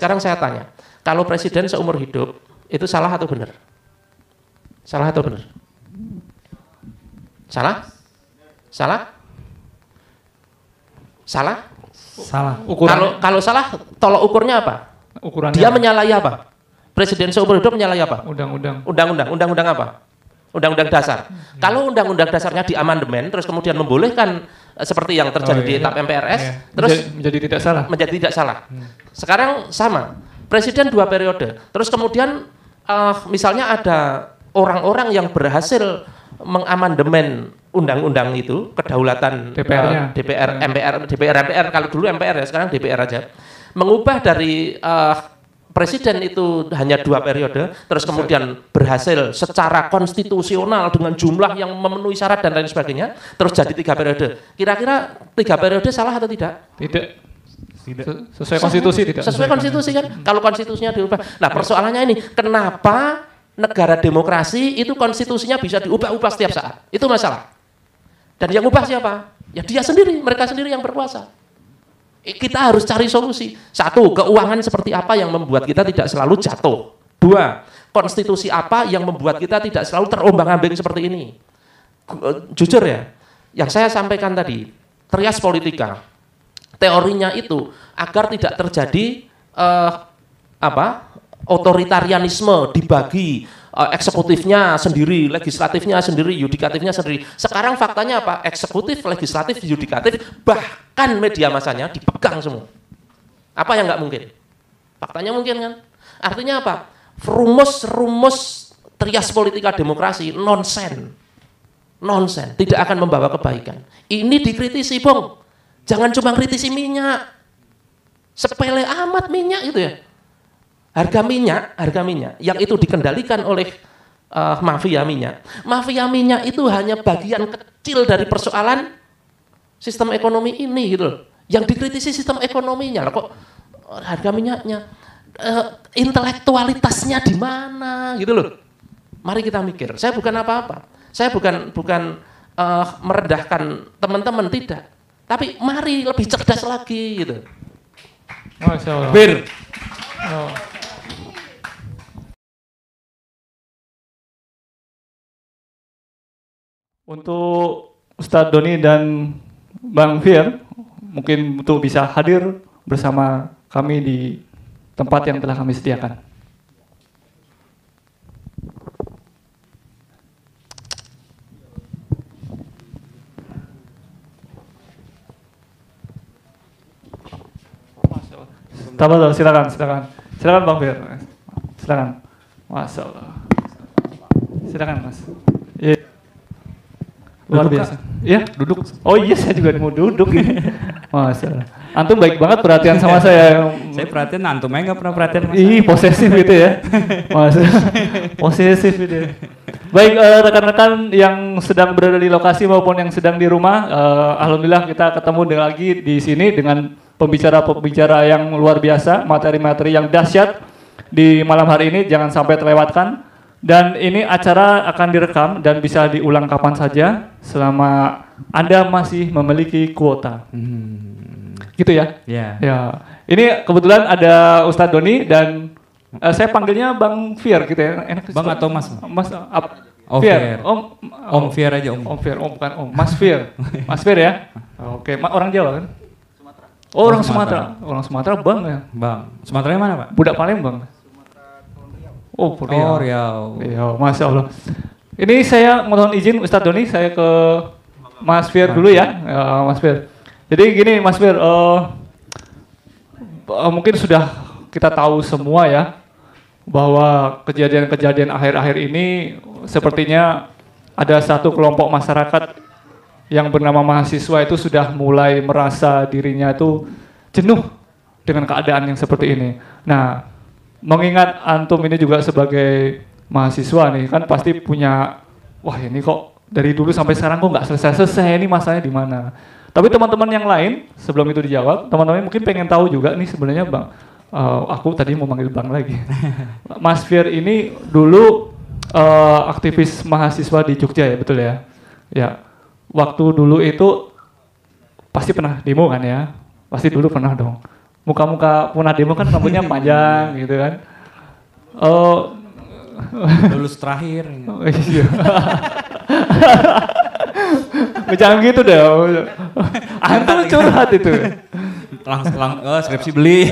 Sekarang saya tanya, kalau presiden seumur hidup itu salah atau benar? Salah atau benar? Salah? Salah? Salah? Salah. Kalau salah, tolok ukurnya apa? Ukurannya Dia menyalahi apa? Presiden seumur hidup menyalahi apa? Undang-undang. Undang-undang apa? Undang-undang dasar. Kalau undang-undang dasarnya diamandemen, terus kemudian membolehkan seperti yang terjadi di etap MPRS, terus menjadi tidak salah. Menjadi tidak salah. Sekarang sama, presiden 2 periode, terus kemudian misalnya ada orang-orang yang berhasil mengamandemen undang-undang itu, kedaulatan DPR-nya. DPR, kalau dulu MPR ya, sekarang DPR aja, mengubah dari presiden itu hanya 2 periode, terus kemudian berhasil secara konstitusional dengan jumlah yang memenuhi syarat dan lain sebagainya, terus jadi 3 periode. Kira-kira 3 periode salah atau tidak? Tidak. Sesuai konstitusi tidak. Sesuai konstitusi kan? Kalau konstitusinya diubah. Nah, persoalannya ini, kenapa negara demokrasi itu konstitusinya bisa diubah-ubah setiap saat? Itu masalah. Dan yang ubah siapa? Ya dia sendiri, mereka sendiri yang berkuasa. Kita harus cari solusi. 1, keuangan seperti apa yang membuat kita tidak selalu jatuh. 2, konstitusi apa yang membuat kita tidak selalu terombang-ambing seperti ini. Jujur ya, yang saya sampaikan tadi, trias politika, teorinya itu agar tidak terjadi otoritarianisme, dibagi eksekutifnya sendiri, legislatifnya sendiri, yudikatifnya sendiri. Sekarang faktanya apa? Eksekutif, legislatif, yudikatif, bahkan media masanya dipegang semua. Apa yang nggak mungkin? Faktanya mungkin kan? Artinya apa? Rumus-rumus trias politika demokrasi nonsen, tidak akan membawa kebaikan. Ini dikritisi, Bung. Jangan cuma kritisi minyak. Sepele amat minyak gitu ya. Harga minyak yang itu dikendalikan oleh mafia minyak. Mafia minyak itu hanya bagian kecil dari persoalan sistem ekonomi ini gitu loh. Yang dikritisi sistem ekonominya. Loh, kok harga minyaknya intelektualitasnya di mana gitu loh. Mari kita mikir. Saya bukan apa-apa. Saya bukan merendahkan teman-teman, tidak. Tapi mari lebih cerdas lagi gitu. Masya Allah. Bir. Oh. Untuk Ustadz Doni dan Bang Fir, mungkin untuk bisa hadir bersama kami di tempat yang telah kami sediakan. Tafadhol, silakan Bang Fir, silakan. Masya Allah. Silakan Mas. Iya. Luar biasa. Iya, duduk. Oh iya, saya juga mau duduk. Masya Allah. Antum baik banget perhatian sama saya. Saya perhatian, antum aja nggak pernah perhatian. Ih, posesif gitu ya. Masya Allah. Posesif gitu. Baik, rekan-rekan yang sedang berada di lokasi maupun yang sedang di rumah, alhamdulillah kita ketemu lagi di sini dengan pembicara-pembicara yang luar biasa, materi-materi yang dahsyat di malam hari ini, jangan sampai terlewatkan. Dan ini acara akan direkam dan bisa diulang kapan saja selama Anda masih memiliki kuota. Gitu ya? Yeah. Ya. Ini kebetulan ada Ustadz Doni dan saya panggilnya Bang Fir gitu ya. Enak Bang atau Mas? Mas Fir. Om Fir aja Om. Om Fir, bukan Om. Mas Fir. Mas Fir ya? Oke, orang Jawa kan? Oh, orang Sumatera. Orang Sumatera Bang ya? Bang. Sumatera mana Pak? Budak Palembang. Oh, Riau. Riau, Masya Allah. Ini saya mohon izin Ustadz Doni, saya ke Mas Fir dulu ya, Mas Fir. Jadi gini Mas Fir, mungkin sudah kita tahu semua ya, bahwa kejadian-kejadian akhir-akhir ini sepertinya ada satu kelompok masyarakat yang bernama mahasiswa itu sudah mulai merasa dirinya itu jenuh dengan keadaan yang seperti ini. Nah, mengingat antum ini juga sebagai mahasiswa nih, kan pasti punya, wah ini kok dari dulu sampai sekarang kok nggak selesai-selesai, ini masalahnya di mana. Tapi teman-teman yang lain, sebelum itu dijawab, teman-teman mungkin pengen tahu juga nih sebenarnya Bang, aku tadi mau manggil Bang lagi. Mas Fir ini dulu aktivis mahasiswa di Jogja ya, betul ya? Ya, waktu dulu itu pasti pernah demo kan ya? Pasti dulu pernah dong. muka-muka punah demo kan rambutnya panjang gitu kan. Oh, Lulus terakhir. iya. Jangan gitu deh. Antum curhat itu. Langsung skripsi beli.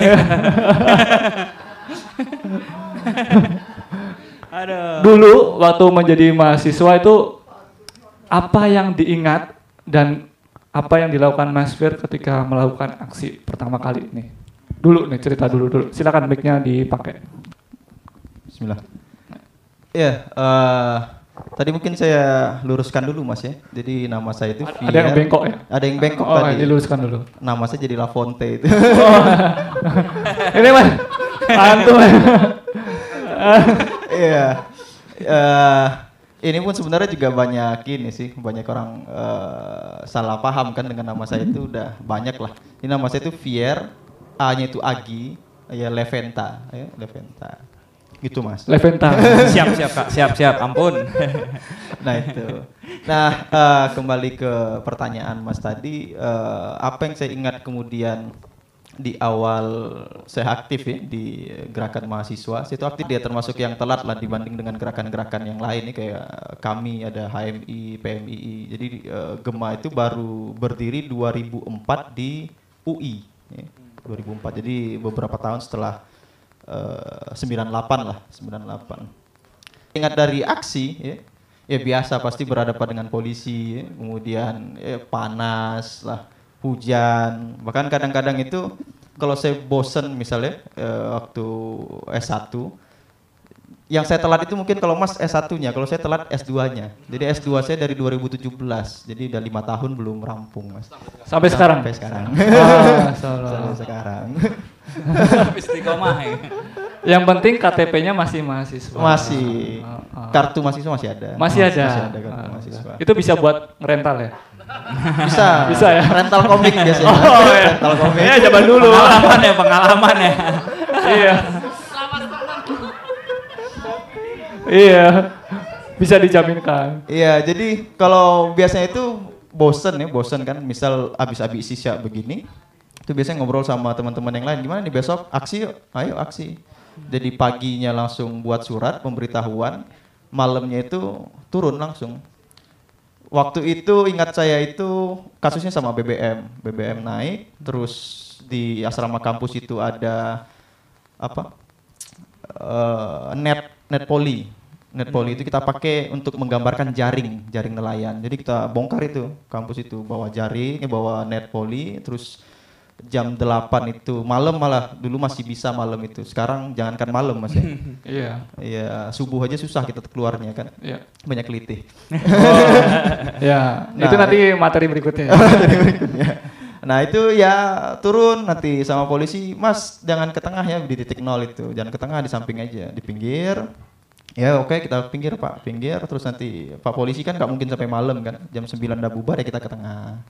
Aduh. Dulu waktu menjadi mahasiswa itu apa yang diingat dan apa yang dilakukan Mas Fir ketika melakukan aksi pertama kali ini? Dulu nih cerita dulu. Silakan mic-nya dipakai. Bismillah. Ya, tadi mungkin saya luruskan dulu Mas ya. Jadi nama saya itu Ada yang bengkok ya? Ada yang bengkok Oh, tadi. diluruskan dulu. Nama saya jadi Lafonte itu. Oh. Ini Mas, antum. Iya. Ini pun sebenarnya juga banyak ini sih, banyak orang salah paham kan dengan nama saya itu udah banyak lah. Ini nama saya itu Fier, A-nya itu Agi, ya Leventa, ya Leventa. Gitu Mas. Leventa. Siap Kak, siap, ampun. Nah itu. Nah kembali ke pertanyaan Mas tadi, apa yang saya ingat kemudian di awal saya aktif ya di gerakan mahasiswa, saya itu aktif dia termasuk yang telat lah dibanding dengan gerakan-gerakan yang lain nih kayak kami ada HMI, PMII. Jadi Gema itu baru berdiri 2004 di UI, ya, 2004. Jadi beberapa tahun setelah 98 lah, 98. Ingat dari aksi ya biasa pasti berhadapan dengan polisi, ya, kemudian panas lah, hujan, bahkan kadang-kadang itu kalau saya bosen misalnya waktu S1, yang saya telat itu mungkin kalau Mas S1-nya, kalau saya telat S2-nya. Jadi S2 saya dari 2017, jadi udah 5 tahun belum rampung Mas. Sampai sekarang? Sampai sekarang. Sampai sekarang. Istiqomah ya. Yang penting KTP-nya masih mahasiswa. Masih. Kartu mahasiswa masih ada. Masih ada. Masih ada kartu mahasiswa. Itu bisa buat ngerental ya? Bisa ya. Rental komik biasanya. Oh ya. Rental komik. Ya zaman dulu. Pengalaman ya. Iya. Iya. Bisa dijaminkan. Iya, jadi kalau biasanya itu bosen kan, misal habis sisa begini, itu biasanya ngobrol sama teman-teman yang lain, gimana nih besok aksi yuk, ayo aksi. Jadi paginya langsung buat surat pemberitahuan, malamnya itu turun langsung. Waktu itu ingat saya itu kasusnya sama BBM naik, terus di asrama kampus itu ada apa? Net poli itu kita pakai untuk menggambarkan jaring nelayan. Jadi kita bongkar itu kampus itu, bawa jaring, bawa net poli, terus jam 8 itu malam, malah dulu masih bisa malam itu. Sekarang jangankan malam Mas ya. Iya. Iya, subuh aja susah kita keluarnya kan. Iya. Banyak kelitih. Ya, Nah, itu nanti materi berikutnya. Nah itu ya turun nanti sama polisi, Mas jangan ke tengah ya, di titik 0 itu, jangan ke tengah, di samping aja, di pinggir. Ya oke, kita pinggir Pak, pinggir, terus nanti Pak polisi kan nggak mungkin sampai malam kan, jam 9 udah bubar ya kita ke tengah.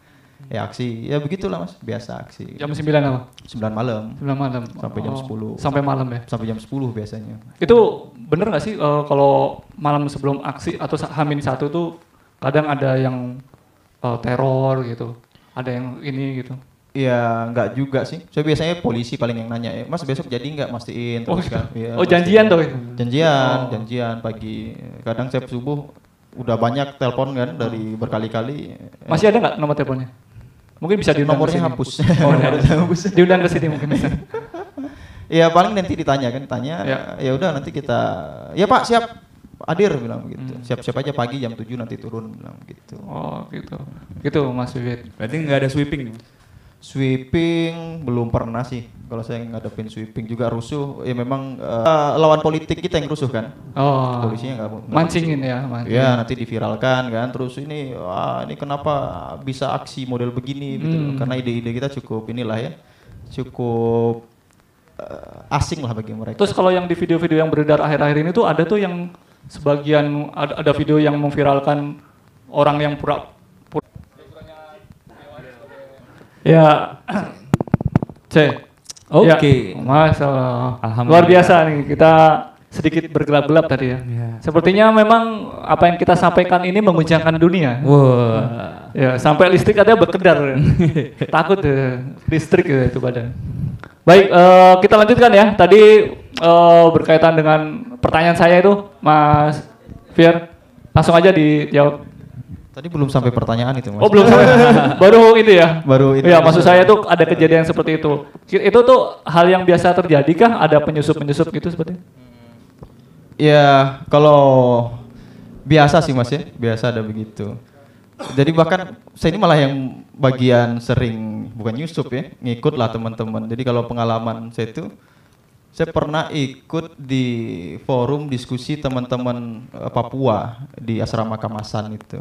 Ya aksi, ya begitulah Mas, biasa aksi. Jam 9 apa? 9 malam. 9 malam. Sampai jam 10. Sampai malam ya? Sampai jam 10 biasanya. Itu bener nggak sih kalau malam sebelum aksi atau H-1 tuh kadang ada yang teror gitu, ada yang ini gitu? Iya, nggak juga sih. Saya biasanya polisi paling yang nanya, Mas besok jadi nggak, mastiin terus kan. Ya, janjian tuh? Janjian pagi. Kadang saya subuh udah banyak telepon kan dari berkali-kali. Masih ada nggak nomor teleponnya? Mungkin bisa diundang nomornya kesini. hapus. Oh, hapus. Diundang ke sini mungkin bisa. Iya paling nanti ditanya kan, ya udah nanti kita, ya Pak siap hadir bilang begitu. Siap-siap aja pagi jam 7 nanti turun bilang gitu. Oh gitu. Gitu Mas Vivit. Berarti nggak ada sweeping nih? Sweeping belum pernah sih. Kalau saya ngadepin sweeping juga rusuh, ya memang lawan politik kita yang rusuh kan. Oh. Polisinya nggak mancingin ya, mancingin. Ya nanti diviralkan kan, terus ini ini kenapa bisa aksi model begini gitu loh. Karena ide-ide kita cukup inilah ya, cukup asing lah bagi mereka. Terus kalau yang di video-video yang beredar akhir-akhir ini tuh ada tuh yang sebagian ada video yang memviralkan orang yang pura ya C. Oke. Ya, masalah. Alhamdulillah. Luar biasa nih, kita sedikit bergelap-gelap tadi ya. Iya. Sepertinya memang apa yang kita sampaikan ini menguncangkan dunia. Wah. Ya, sampai listrik ada berkedar. Takut listrik ya, itu badan. Baik, kita lanjutkan ya. Tadi berkaitan dengan pertanyaan saya itu, Mas Fier. Langsung aja dijawab. Tadi belum sampai pertanyaan itu, Mas. Oh, belum sampai. Baru itu ya. Baru itu. Ya, maksud saya tuh ada kejadian seperti itu. Itu tuh hal yang biasa terjadi kah? Ada penyusup-penyusup gitu seperti? Ya, kalau biasa sih, Mas ya. Biasa ada begitu. Jadi bahkan saya ini malah yang bagian sering bukan nyusup ya, ngikut lah teman-teman. Jadi kalau pengalaman saya itu, saya pernah ikut di forum diskusi teman-teman Papua di asrama Kamasan itu,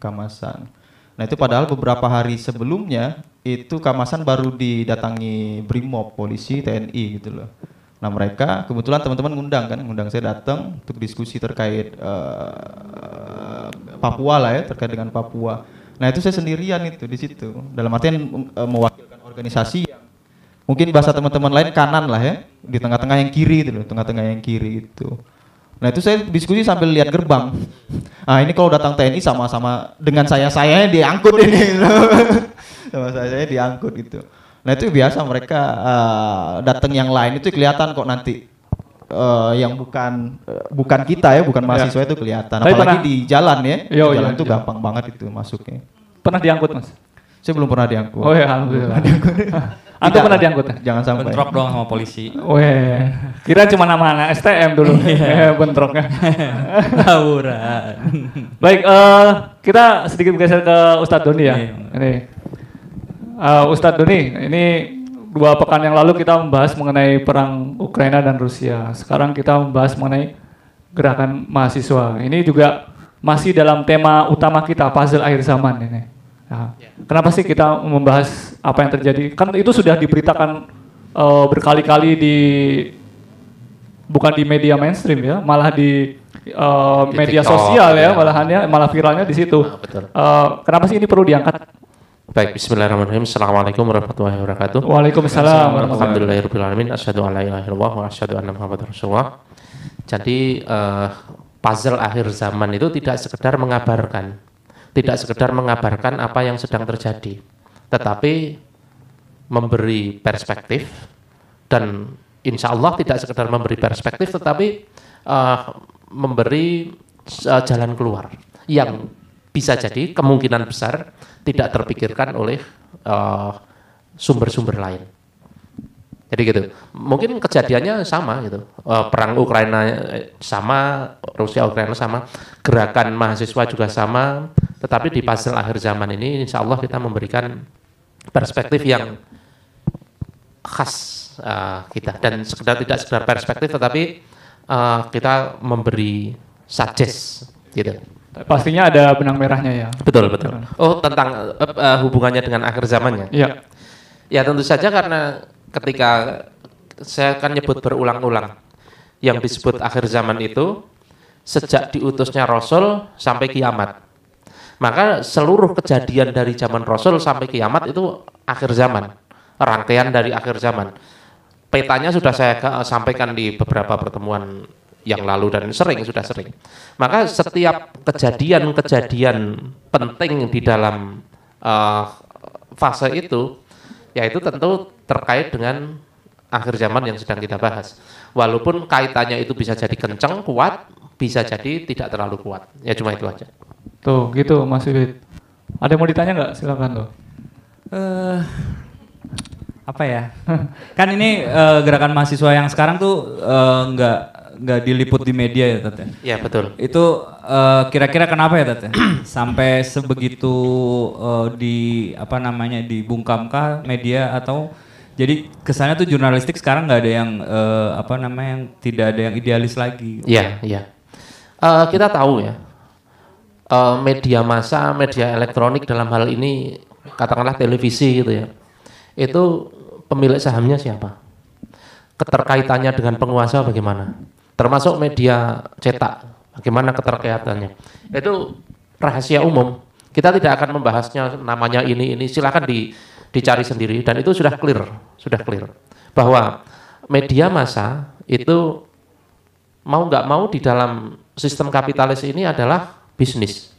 Kamasan. Nah itu padahal beberapa hari sebelumnya itu Kamasan baru didatangi Brimob, polisi, TNI gitu loh. Nah mereka kebetulan teman-teman ngundang saya datang untuk diskusi terkait Papua lah ya, terkait dengan Papua. Nah itu saya sendirian itu di situ, dalam artian mewakilkan organisasi yang mungkin bahasa teman-teman lain kanan lah ya, di tengah-tengah yang kiri itu loh, tengah-tengah yang kiri itu. Nah itu saya diskusi sambil lihat gerbang. Ah ini kalau datang TNI sama-sama dengan saya diangkut ini, sama saya diangkut gitu. Nah itu biasa mereka datang yang lain itu kelihatan kok nanti yang bukan kita ya, bukan mahasiswa itu kelihatan. Tapi Apalagi pernah, di jalan ya, jalan itu iya. gampang banget itu masuknya. Pernah diangkut, Mas? Saya belum pernah diangkut. Oh ya, alhamdulillah. Antum pernah diangkut? Jangan sampai. Bentrok dong sama polisi. Weh, kira cuma nama STM dulu. Bentroknya. Tawuran. Baik, kita sedikit bergeser ke Ustadz Doni ya. Ini Ustadz Doni, ini 2 pekan yang lalu kita membahas mengenai perang Ukraina dan Rusia. Sekarang kita membahas mengenai gerakan mahasiswa. Ini juga masih dalam tema utama kita, puzzle akhir zaman ini. Nah, kenapa sih kita membahas apa yang terjadi? Kan itu sudah diberitakan berkali-kali bukan di media mainstream ya, malah di media TikTok, sosial ya, ya. malahannya malah viralnya di situ. Betul. Kenapa sih ini perlu diangkat? Baik, bismillahirrahmanirrahim. Assalamualaikum warahmatullahi wabarakatuh. Waalaikumsalam warahmatullahi Alhamdulillahirrahmanirrahim. Asyhadu an la ilaha illallah wa asyhadu anna Muhammadar Rasulullah. Jadi puzzle akhir zaman itu tidak sekedar mengabarkan, apa yang sedang terjadi, tetapi memberi perspektif, dan insya Allah tidak sekedar memberi perspektif, tetapi memberi jalan keluar yang bisa jadi kemungkinan besar tidak terpikirkan oleh sumber-sumber lain. Jadi gitu. Mungkin kejadiannya sama gitu. Perang Ukraina sama, Rusia Ukraina sama, gerakan mahasiswa juga sama. Tetapi di puzzle akhir zaman ini, insya Allah kita memberikan perspektif yang khas kita, dan tidak sekedar perspektif, tetapi kita memberi suggest gitu. Pastinya ada benang merahnya ya. Betul. Oh, tentang hubungannya dengan akhir zamannya. Iya. Ya tentu saja, karena ketika saya akan nyebut berulang-ulang yang disebut akhir zaman itu sejak diutusnya Rasul sampai kiamat. Maka seluruh kejadian dari zaman Rasul sampai kiamat itu akhir zaman, rangkaian dari akhir zaman. Petanya sudah saya sampaikan di beberapa pertemuan yang lalu dan sudah sering. Maka setiap kejadian-kejadian penting di dalam fase itu, yaitu tentu terkait dengan akhir zaman yang sedang kita bahas. Walaupun kaitannya itu bisa jadi kencang, kuat, bisa jadi tidak terlalu kuat. Ya cuma itu aja. Tuh, gitu Mas Wid. Ada yang mau ditanya nggak? Silakan loh. Apa ya? Kan ini gerakan mahasiswa yang sekarang tuh nggak diliput di media ya, Tat. Ya betul. Itu kira-kira kenapa ya, Tat? Sampai sebegitu dibungkamkah media, atau jadi kesannya tuh jurnalistik sekarang nggak ada yang yang tidak ada yang idealis lagi. Iya. Kita tahu ya, media massa, media elektronik dalam hal ini, katakanlah televisi gitu ya, itu pemilik sahamnya siapa? Keterkaitannya dengan penguasa bagaimana? Termasuk media cetak, bagaimana keterkaitannya? Itu rahasia umum. Kita tidak akan membahasnya, namanya ini silakan dicari sendiri, dan itu sudah clear bahwa media massa itu mau nggak mau di dalam sistem kapitalis ini adalah bisnis.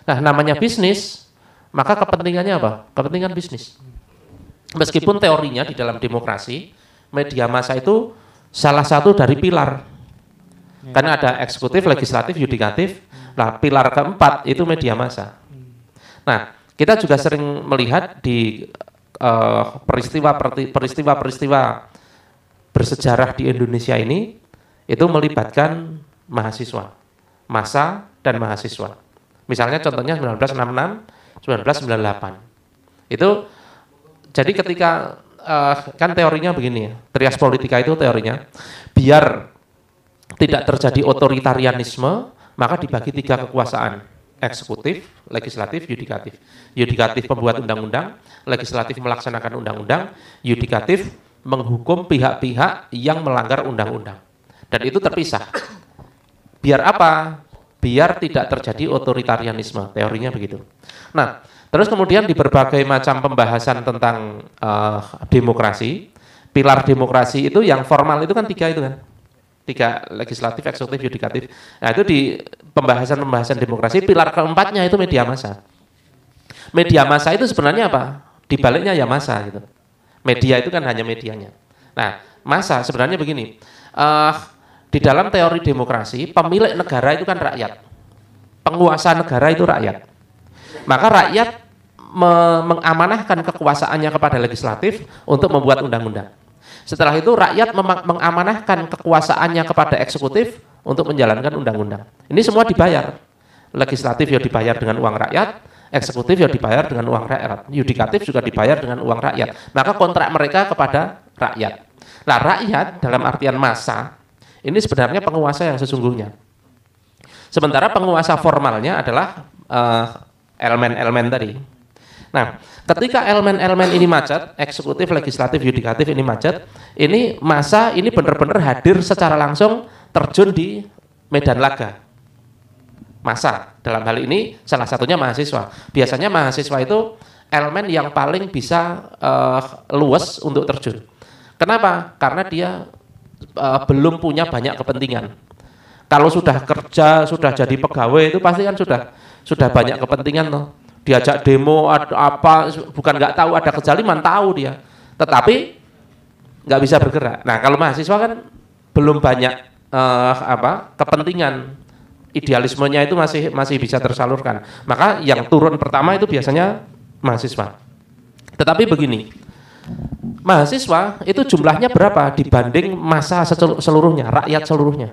Nah, namanya bisnis, maka kepentingannya apa? Kepentingan bisnis. Meskipun teorinya di dalam demokrasi, media massa itu salah satu dari pilar. Karena ada eksekutif, legislatif, yudikatif. Nah, pilar keempat itu media massa. Nah, kita juga sering melihat di peristiwa-peristiwa bersejarah di Indonesia ini itu melibatkan mahasiswa, massa dan mahasiswa. Misalnya contohnya 1966, 1998. Itu jadi ketika kan teorinya begini ya, trias politika itu teorinya, biar tidak terjadi otoritarianisme, maka dibagi 3 kekuasaan, eksekutif, legislatif, yudikatif. Yudikatif pembuat undang-undang, legislatif melaksanakan undang-undang, yudikatif menghukum pihak-pihak yang melanggar undang-undang. Dan itu terpisah. Biar apa? Biar tidak terjadi otoritarianisme, teorinya begitu. Nah, terus kemudian di berbagai macam pembahasan tentang demokrasi, pilar demokrasi itu yang formal itu kan 3 itu kan. 3, legislatif, eksekutif, yudikatif. Nah, itu di pembahasan demokrasi, pilar keempatnya itu media massa. Media massa itu sebenarnya apa? Di baliknya ya massa gitu. Media itu kan hanya medianya. Nah, massa sebenarnya begini. Di dalam teori demokrasi, pemilik negara itu kan rakyat. Penguasa negara itu rakyat. Maka rakyat mengamanahkan kekuasaannya kepada legislatif untuk membuat undang-undang. Setelah itu rakyat mengamanahkan kekuasaannya kepada eksekutif untuk menjalankan undang-undang. Ini semua dibayar. Legislatif ya dibayar dengan uang rakyat, eksekutif ya dibayar dengan uang rakyat, yudikatif juga dibayar dengan uang rakyat. Maka kontrak mereka kepada rakyat. Nah, rakyat dalam artian massa ini sebenarnya penguasa yang sesungguhnya. Sementara penguasa formalnya adalah elemen-elemen tadi. Nah, ketika elemen-elemen ini macet, eksekutif, legislatif, yudikatif ini macet, ini massa ini benar-benar hadir secara langsung terjun di medan laga. Massa dalam hal ini salah satunya mahasiswa. Biasanya mahasiswa itu elemen yang paling bisa luas untuk terjun. Kenapa? Karena dia belum punya banyak kepentingan. Kalau sudah kerja, sudah jadi pegawai itu pasti kan sudah banyak kepentingan loh. Diajak demo apa, bukan nggak tahu ada kezaliman, tahu dia. Tetapi nggak bisa bergerak. Nah, kalau mahasiswa kan belum banyak kepentingan, idealismenya itu masih bisa tersalurkan. Maka yang turun pertama itu biasanya mahasiswa. Tetapi begini, mahasiswa itu jumlahnya berapa dibanding massa seluruhnya, rakyat seluruhnya?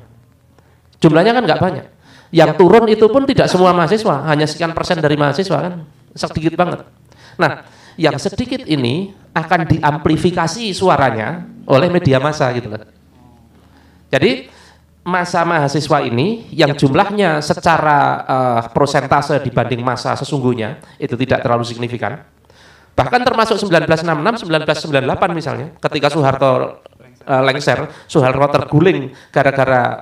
Jumlahnya kan nggak banyak. Yang turun itu pun tidak semua mahasiswa, hanya sekian persen dari mahasiswa kan, sedikit banget. Nah, yang sedikit ini akan diamplifikasi suaranya oleh media massa gitu loh. Jadi massa mahasiswa ini yang jumlahnya secara prosentase dibanding massa sesungguhnya itu tidak terlalu signifikan. Bahkan termasuk 1966, 1998 misalnya, ketika Soeharto lengser, Soeharto terguling gara-gara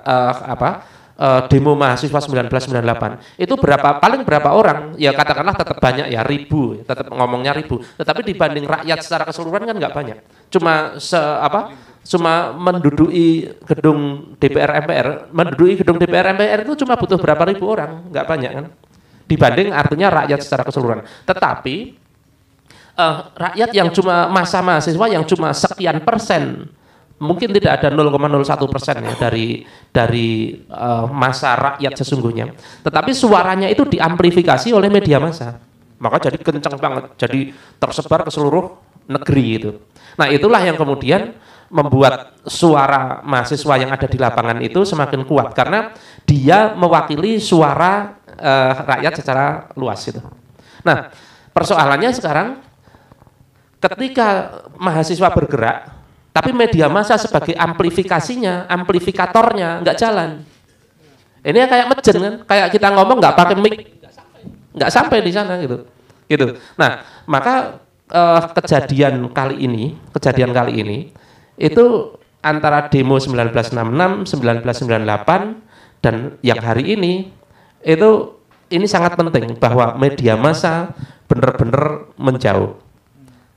demo mahasiswa 1998 itu paling berapa orang, ya katakanlah tetap banyak ya, ribu, tetap ngomongnya ribu, tetapi dibanding rakyat secara keseluruhan kan nggak banyak, cuma menduduki gedung DPR MPR, itu cuma butuh berapa ribu orang, nggak banyak kan, dibanding artinya rakyat secara keseluruhan. Tetapi rakyat yang cuma massa mahasiswa yang cuma sekian persen, mungkin tidak ada 0,01% ya dari massa rakyat sesungguhnya. Tetapi suaranya itu diamplifikasi oleh media massa. Maka jadi kencang banget, jadi tersebar ke seluruh negeri itu. Nah, itulah yang kemudian membuat suara mahasiswa yang ada di lapangan itu semakin kuat karena dia mewakili suara rakyat secara luas itu. Nah, persoalannya sekarang ketika mahasiswa bergerak tapi media massa sebagai amplifikatornya nggak jalan. Ini kayak mejen kan, kayak kita ngomong nggak pakai mic, nggak sampai di sana gitu. Nah, maka kejadian kali ini itu antara demo 1966, 1998 dan yang hari ini ini sangat penting bahwa media massa benar-benar menjauh.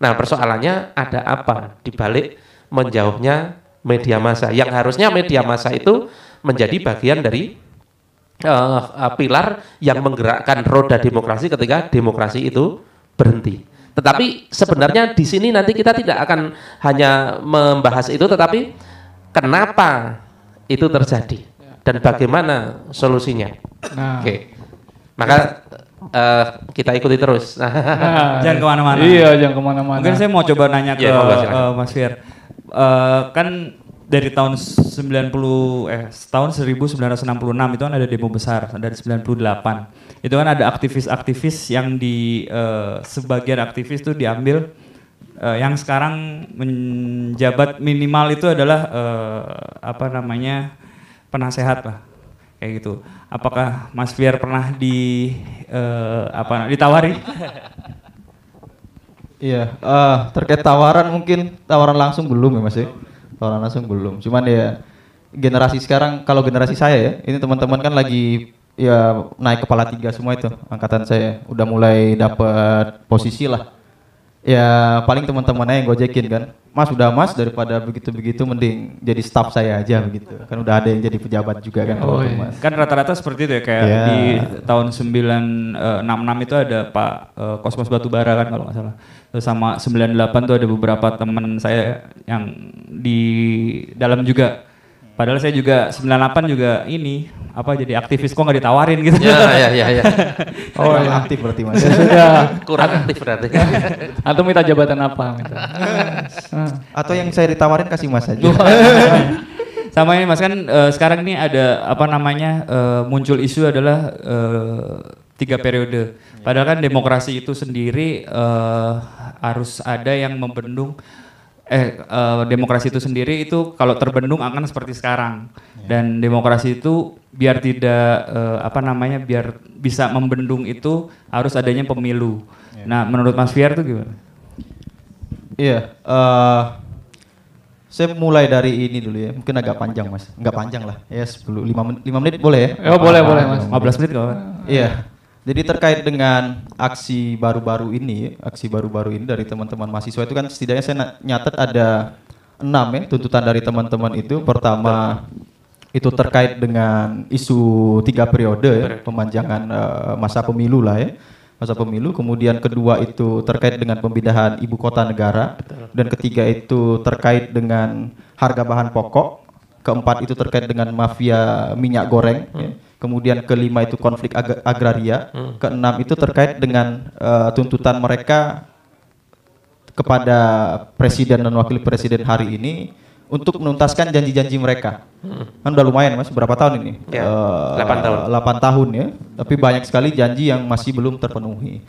Nah, persoalannya ada apa di balik menjauhnya media massa. Yang harusnya media massa itu menjadi bagian dari pilar yang menggerakkan roda demokrasi ketika demokrasi itu berhenti. Tetapi sebenarnya di sini nanti kita tidak akan hanya membahas itu, tetapi kenapa itu terjadi dan bagaimana solusinya. Nah. Oke, maka kita ikuti terus. Jangan kemana-mana. Iya, jangan kemana-mana. Mungkin saya mau coba nanya ke Ya, silakan. Mas Fier. Kan dari tahun 1966 itu kan ada demo besar dari 98. Itu kan ada aktivis-aktivis yang di sebagian aktivis itu diambil yang sekarang menjabat minimal itu adalah penasehat lah. Kayak gitu. Apakah Mas Fier pernah ditawari? Iya, terkait tawaran mungkin tawaran langsung belum ya Mas ya. Tawaran langsung belum. Cuman ya generasi sekarang, kalau generasi saya ya, ini teman-teman kan lagi ya naik kepala 3 semua itu angkatan saya. Udah mulai dapat posisi lah. Ya paling teman-temannya yang gojekin kan. Mas udah Mas, daripada begitu-begitu mending jadi staff saya aja begitu. Kan udah ada yang jadi pejabat juga kan. Oh, iya. Mas. Kan rata-rata seperti itu ya, kayak Yeah. di tahun 966 itu ada Pak Kosmos Batubara kan kalau nggak salah. Terus sama 98 tuh ada beberapa teman saya yang di dalam juga. Padahal saya juga 98 juga ini jadi aktivis, kok nggak ditawarin gitu. Ya. Oh ya, aktif berarti Mas. Sudah. Kurang aktif berarti. Antum minta jabatan apa? Minta. Atau yang saya ditawarin kasih Mas aja. Sama ini Mas kan sekarang ini ada muncul isu adalah 3 periode. Padahal kan demokrasi itu sendiri harus ada yang membendung. Demokrasi itu sendiri itu kalau terbendung akan seperti sekarang. Dan demokrasi itu biar tidak biar bisa membendung itu harus adanya pemilu. Nah, menurut Mas Fier itu gimana? Iya, saya mulai dari ini dulu ya. Mungkin agak panjang Mas. Enggak panjang lah. Ya 5 menit boleh ya? Oh, boleh Mas. 15 menit kalau. Iya. Jadi terkait dengan aksi baru-baru ini dari teman-teman mahasiswa itu kan setidaknya saya nyatet ada 6 ya tuntutan dari teman-teman itu. Pertama itu terkait dengan isu 3 periode ya, pemanjangan masa pemilu lah ya. Masa pemilu, kemudian kedua itu terkait dengan pemindahan ibu kota negara, dan ketiga itu terkait dengan harga bahan pokok, keempat itu terkait dengan mafia minyak goreng, ya. Kemudian kelima itu konflik agraria, keenam itu terkait dengan tuntutan mereka kepada presiden dan wakil presiden hari ini untuk menuntaskan janji-janji mereka. Kan udah lumayan Mas, berapa tahun ini? Ya, 8 tahun. 8 tahun ya, tapi banyak sekali janji yang masih belum terpenuhi.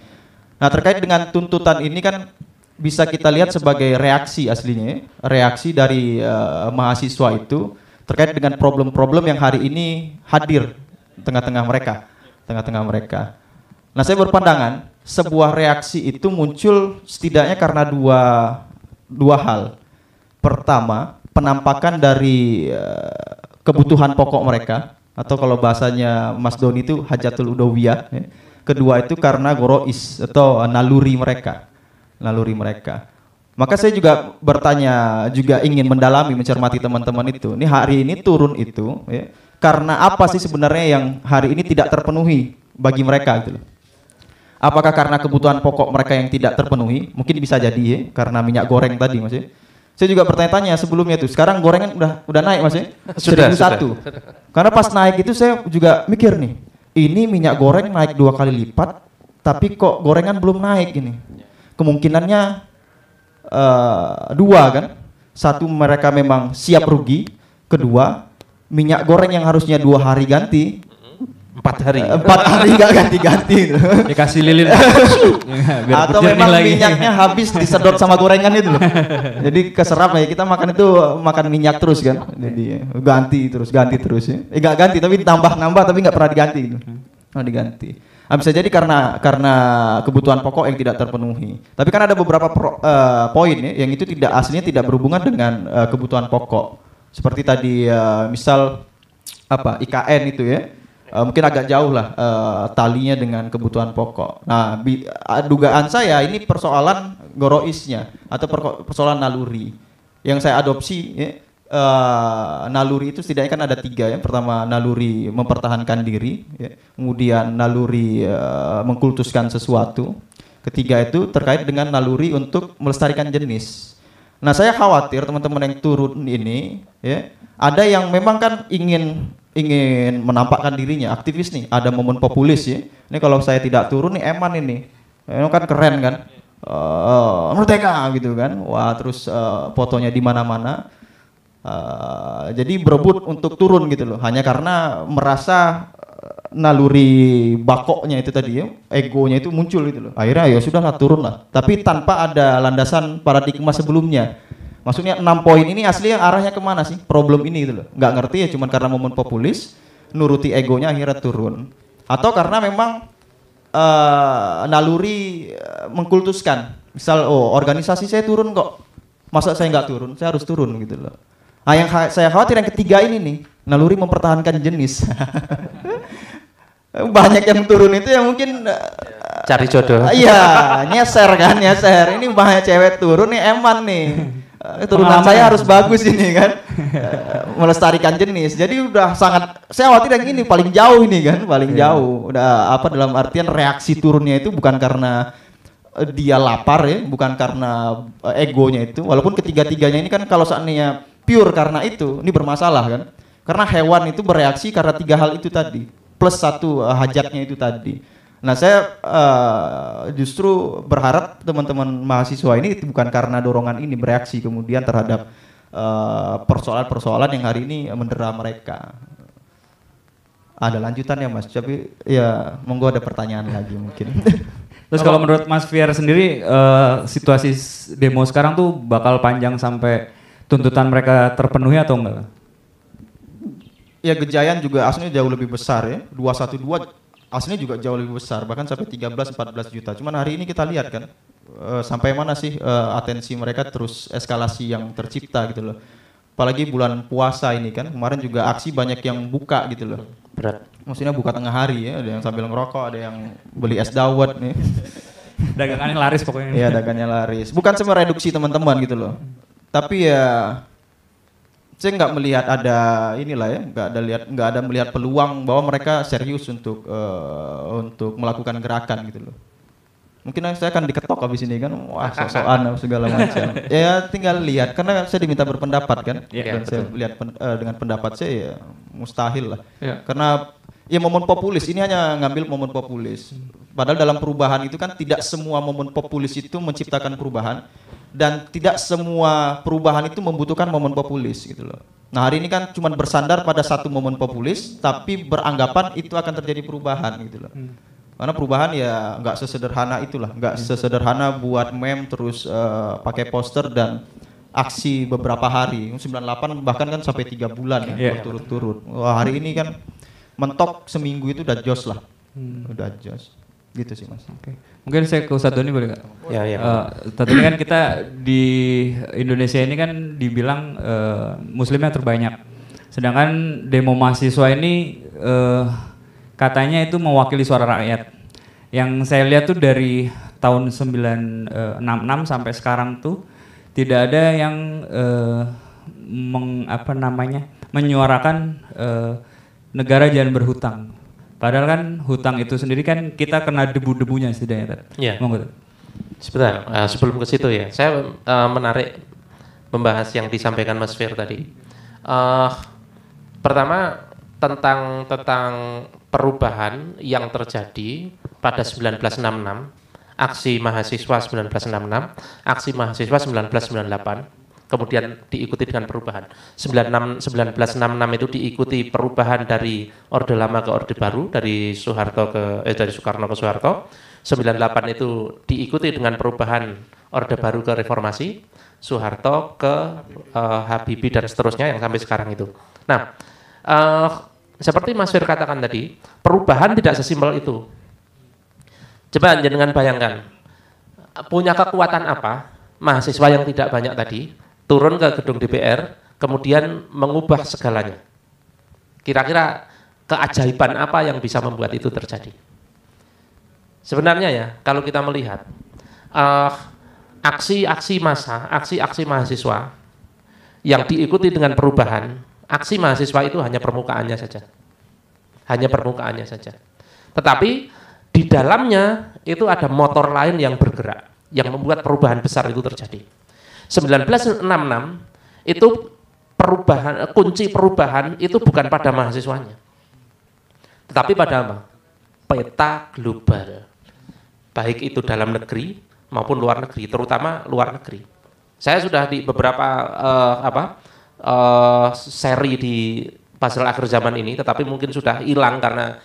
Nah terkait dengan tuntutan ini kan bisa kita lihat sebagai reaksi aslinya ya, reaksi dari mahasiswa itu terkait dengan problem-problem yang hari ini hadir tengah-tengah mereka. Nah saya berpandangan sebuah reaksi itu muncul setidaknya karena dua hal. Pertama, penampakan dari kebutuhan pokok mereka, atau kalau bahasanya Mas Doni itu hajatul udawiyah ya. Kedua itu karena gorois atau naluri mereka. Maka saya juga bertanya, juga ingin mendalami, mencermati teman-teman itu. Ini hari ini turun itu ya, karena apa sih sebenarnya yang hari ini tidak terpenuhi bagi mereka gitu loh. Apakah karena kebutuhan pokok mereka yang tidak terpenuhi? Mungkin bisa jadi ya, karena minyak goreng tadi Mas ya. Saya juga bertanya-tanya sebelumnya tuh, sekarang gorengan udah naik Mas ya? Sudah. 1.001. Karena pas naik itu saya juga mikir nih, ini minyak goreng naik 2 kali lipat, tapi kok gorengan belum naik ini. Kemungkinannya 2 kan. Satu, mereka memang siap rugi. Kedua, minyak goreng yang harusnya 2 hari ganti 4 hari. 4 hari nggak ganti-ganti gitu. Dikasih lilin. Biar Atau jernih memang lagi. minyaknya habis disedot sama gorengan itu loh. Jadi keserap ya, kita makan itu makan minyak terus kan. Jadi ganti terus ya. Nggak ganti tapi ditambah-nambah tapi nggak pernah diganti gitu. Diganti. Bisa jadi karena kebutuhan pokok yang tidak terpenuhi. Tapi kan ada beberapa poin ya, yang itu aslinya tidak berhubungan dengan kebutuhan pokok. Seperti tadi misal IKN itu ya. Mungkin agak jauh lah talinya dengan kebutuhan pokok. Nah, dugaan saya ini persoalan goroisnya atau persoalan naluri yang saya adopsi ya, naluri itu setidaknya kan ada 3 ya. Pertama naluri mempertahankan diri, ya. Kemudian naluri mengkultuskan sesuatu. Ketiga itu terkait dengan naluri untuk melestarikan jenis. Nah saya khawatir teman-teman yang turun ini, ya, ada yang memang kan ingin menampakkan dirinya aktivis nih, ada momen populis ya. Ini kalau saya tidak turun nih eman ini kan keren kan, merdeka gitu kan, wah terus fotonya di mana-mana. Jadi berebut untuk turun gitu loh, hanya karena merasa naluri bakoknya itu tadi ya, egonya itu muncul gitu loh. Akhirnya ya sudahlah turun lah, tapi tanpa ada landasan paradigma sebelumnya. Maksudnya 6 poin ini aslinya arahnya kemana sih problem ini gitu loh. Nggak ngerti ya, cuman karena momen populis, nuruti egonya akhirnya turun. Atau karena memang naluri mengkultuskan. Misal, oh organisasi saya turun kok, masa saya nggak turun, saya harus turun gitu loh. Nah yang saya khawatir yang ketiga ini nih, naluri mempertahankan jenis. Banyak yang turun itu yang mungkin Cari jodoh. iya, nyeser kan, nyeser. Ini banyak cewek turun nih eman nih. Turunan saya harus bagus ini kan. Melestarikan jenis. Jadi udah sangat, saya khawatir yang ini paling jauh ini kan, paling jauh. Udah apa dalam artian reaksi turunnya itu bukan karena dia lapar ya, bukan karena egonya itu. Walaupun ketiga-tiganya ini kan kalau seandainya pure karena itu, ini bermasalah kan. Karena hewan itu bereaksi karena 3 hal itu tadi, plus 1 hajatnya itu tadi. Nah saya justru berharap teman-teman mahasiswa ini bukan karena dorongan ini bereaksi kemudian terhadap persoalan-persoalan yang hari ini mendera mereka. Ada lanjutan ya Mas, tapi ya monggo ada pertanyaan lagi mungkin. Terus kalau menurut Mas Fier sendiri situasi demo sekarang tuh bakal panjang sampai tuntutan mereka terpenuhi atau enggak? Ya Gejayan juga aslinya jauh lebih besar ya, 212 aslinya juga jauh lebih besar, bahkan sampai 13-14 juta. Cuman hari ini kita lihat kan, sampai mana sih atensi mereka terus eskalasi yang tercipta gitu loh. Apalagi bulan puasa ini kan, kemarin juga aksi banyak yang buka gitu loh. Berat. Maksudnya buka tengah hari ya, ada yang sambil ngerokok, ada yang beli es dawet nih. Dagangannya laris pokoknya. Iya dagangannya laris. Bukan cuma reduksi teman-teman gitu loh. Tapi ya saya nggak melihat ada inilah ya, nggak ada melihat peluang bahwa mereka serius untuk melakukan gerakan gitu loh. Mungkin saya akan diketok habis ini kan, wah sok-sokan segala macam. Ya tinggal lihat, karena saya diminta berpendapat kan, dan saya lihat dengan pendapat saya ya mustahil lah. Karena ya momen populis ini hanya ngambil momen populis. Padahal dalam perubahan itu kan tidak semua momen populis itu menciptakan perubahan. Dan tidak semua perubahan itu membutuhkan momen populis gitu loh. Nah hari ini kan cuma bersandar pada satu momen populis, tapi beranggapan itu akan terjadi perubahan gitu loh. Karena perubahan ya nggak sesederhana itulah, nggak sesederhana buat meme terus pakai poster dan aksi beberapa hari. 98 bahkan kan sampai 3 bulan ya berturut-turut. Wah hari ini kan mentok seminggu itu udah jos lah, udah jos. Gitu sih Mas. Oke. Mungkin saya ke Ustadz Doni boleh nggak? Ya. Tadi kan kita di Indonesia ini kan dibilang muslimnya terbanyak. Sedangkan demo mahasiswa ini katanya itu mewakili suara rakyat. Yang saya lihat tuh dari tahun 966 sampai sekarang tuh tidak ada yang menyuarakan negara jangan berhutang. Padahal kan hutang itu sendiri kan kita kena debu-debunya setidaknya. Iya. Monggo. Sebentar, sebelum ke situ ya, saya menarik membahas yang disampaikan Mas Fir tadi. Pertama tentang perubahan yang terjadi pada 1966, aksi mahasiswa 1966, aksi mahasiswa 1998. Kemudian diikuti dengan perubahan. 1966 itu diikuti perubahan dari Orde Lama ke Orde Baru, dari dari Soekarno ke Soeharto. 98 itu diikuti dengan perubahan Orde Baru ke Reformasi, Soeharto ke Habibie dan seterusnya yang sampai sekarang itu. Nah, seperti Mas Fir katakan tadi, perubahan tidak sesimpel itu. Coba jangan bayangkan, punya kekuatan apa mahasiswa yang tidak banyak tadi turun ke gedung DPR, kemudian mengubah segalanya. Kira-kira keajaiban apa yang bisa membuat itu terjadi? Sebenarnya ya, kalau kita melihat aksi-aksi massa, aksi-aksi mahasiswa yang diikuti dengan perubahan, aksi mahasiswa itu hanya permukaannya saja. Hanya permukaannya saja. Tetapi di dalamnya itu ada motor lain yang bergerak, yang membuat perubahan besar itu terjadi. 1966 itu perubahan, kunci perubahan itu bukan pada mahasiswanya, tetapi pada apa? Peta global, baik itu dalam negeri maupun luar negeri, terutama luar negeri. Saya sudah di beberapa seri di Puzzle Akhir Zaman ini, tetapi mungkin sudah hilang karena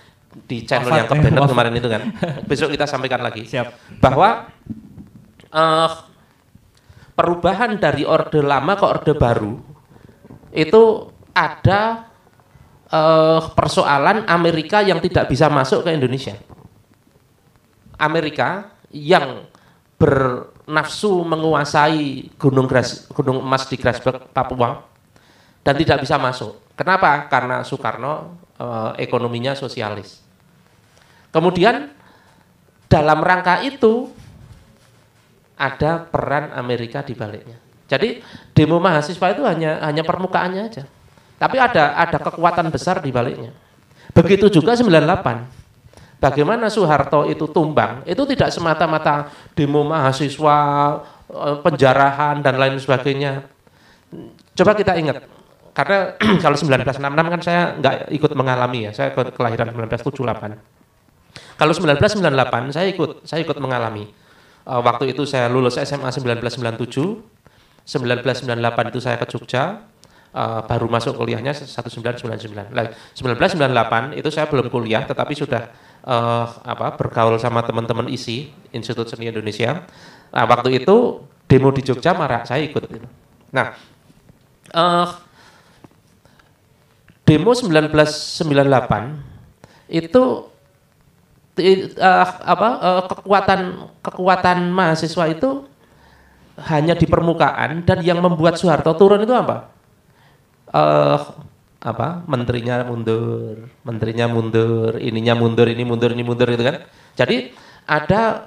di channel yang kebenet kemarin itu kan. Besok kita sampaikan lagi. Siap. Bahwa perubahan dari orde lama ke orde baru itu ada persoalan Amerika yang tidak bisa masuk ke Indonesia. Amerika yang bernafsu menguasai gunung emas di Grasberg, Papua, dan tidak bisa masuk. Kenapa? Karena Soekarno ekonominya sosialis. Kemudian dalam rangka itu ada peran Amerika di baliknya. Jadi demo mahasiswa itu hanya permukaannya aja. Tapi ada kekuatan besar di baliknya. Begitu juga 98. Bagaimana Soeharto itu tumbang, itu tidak semata-mata demo mahasiswa, penjarahan dan lain sebagainya. Coba kita ingat, karena kalau 1966 kan saya nggak ikut mengalami ya, saya kelahiran 1978. Kalau 1998 saya ikut mengalami. Waktu itu saya lulus SMA 1997, 1998 itu saya ke Jogja, baru masuk kuliahnya 1999. 1998 itu saya belum kuliah, tetapi sudah bergaul sama teman-teman ISI, Institut Seni Indonesia. Nah, waktu itu demo di Jogja marak, saya ikut. Nah, demo 1998 itu kekuatan mahasiswa itu hanya di permukaan, dan yang membuat Soeharto turun itu apa? Menterinya mundur, ininya mundur, ini mundur itu kan. Jadi ada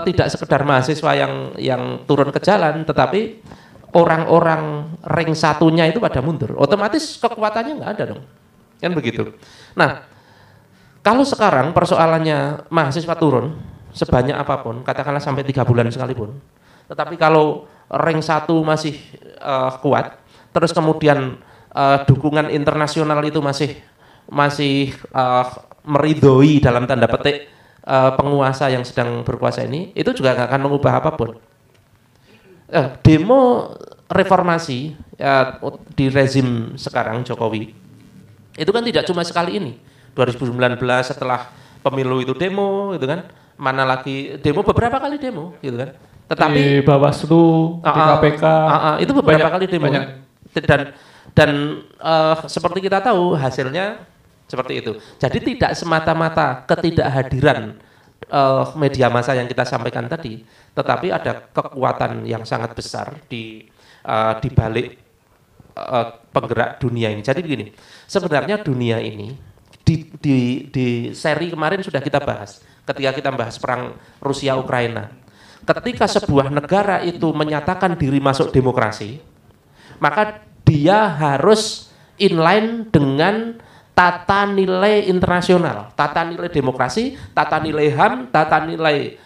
tidak sekedar mahasiswa yang turun ke jalan, tetapi orang-orang ring satunya itu pada mundur. Otomatis kekuatannya nggak ada dong, kan begitu. Nah, kalau sekarang persoalannya mahasiswa turun sebanyak apapun, katakanlah sampai 3 bulan sekalipun, tetapi kalau ring 1 masih kuat, terus kemudian dukungan internasional itu masih meridhoi dalam tanda petik penguasa yang sedang berkuasa ini, itu juga nggak akan mengubah apapun. Demo reformasi di rezim sekarang Jokowi itu kan tidak cuma sekali ini. 2019 setelah pemilu itu demo gitu kan, mana lagi demo, beberapa kali demo gitu kan. Tetapi di Bawaslu, di KPK itu beberapa kali demo. Dan seperti kita tahu hasilnya seperti itu. Jadi tidak semata-mata ketidakhadiran media massa yang kita sampaikan tadi, tetapi ada kekuatan yang sangat besar di balik penggerak dunia ini. Jadi begini, sebenarnya dunia ini di seri kemarin sudah kita bahas ketika kita bahas perang Rusia Ukraina. Ketika sebuah negara itu menyatakan diri masuk demokrasi, maka dia harus inline dengan tata nilai internasional, tata nilai demokrasi, tata nilai HAM, tata nilai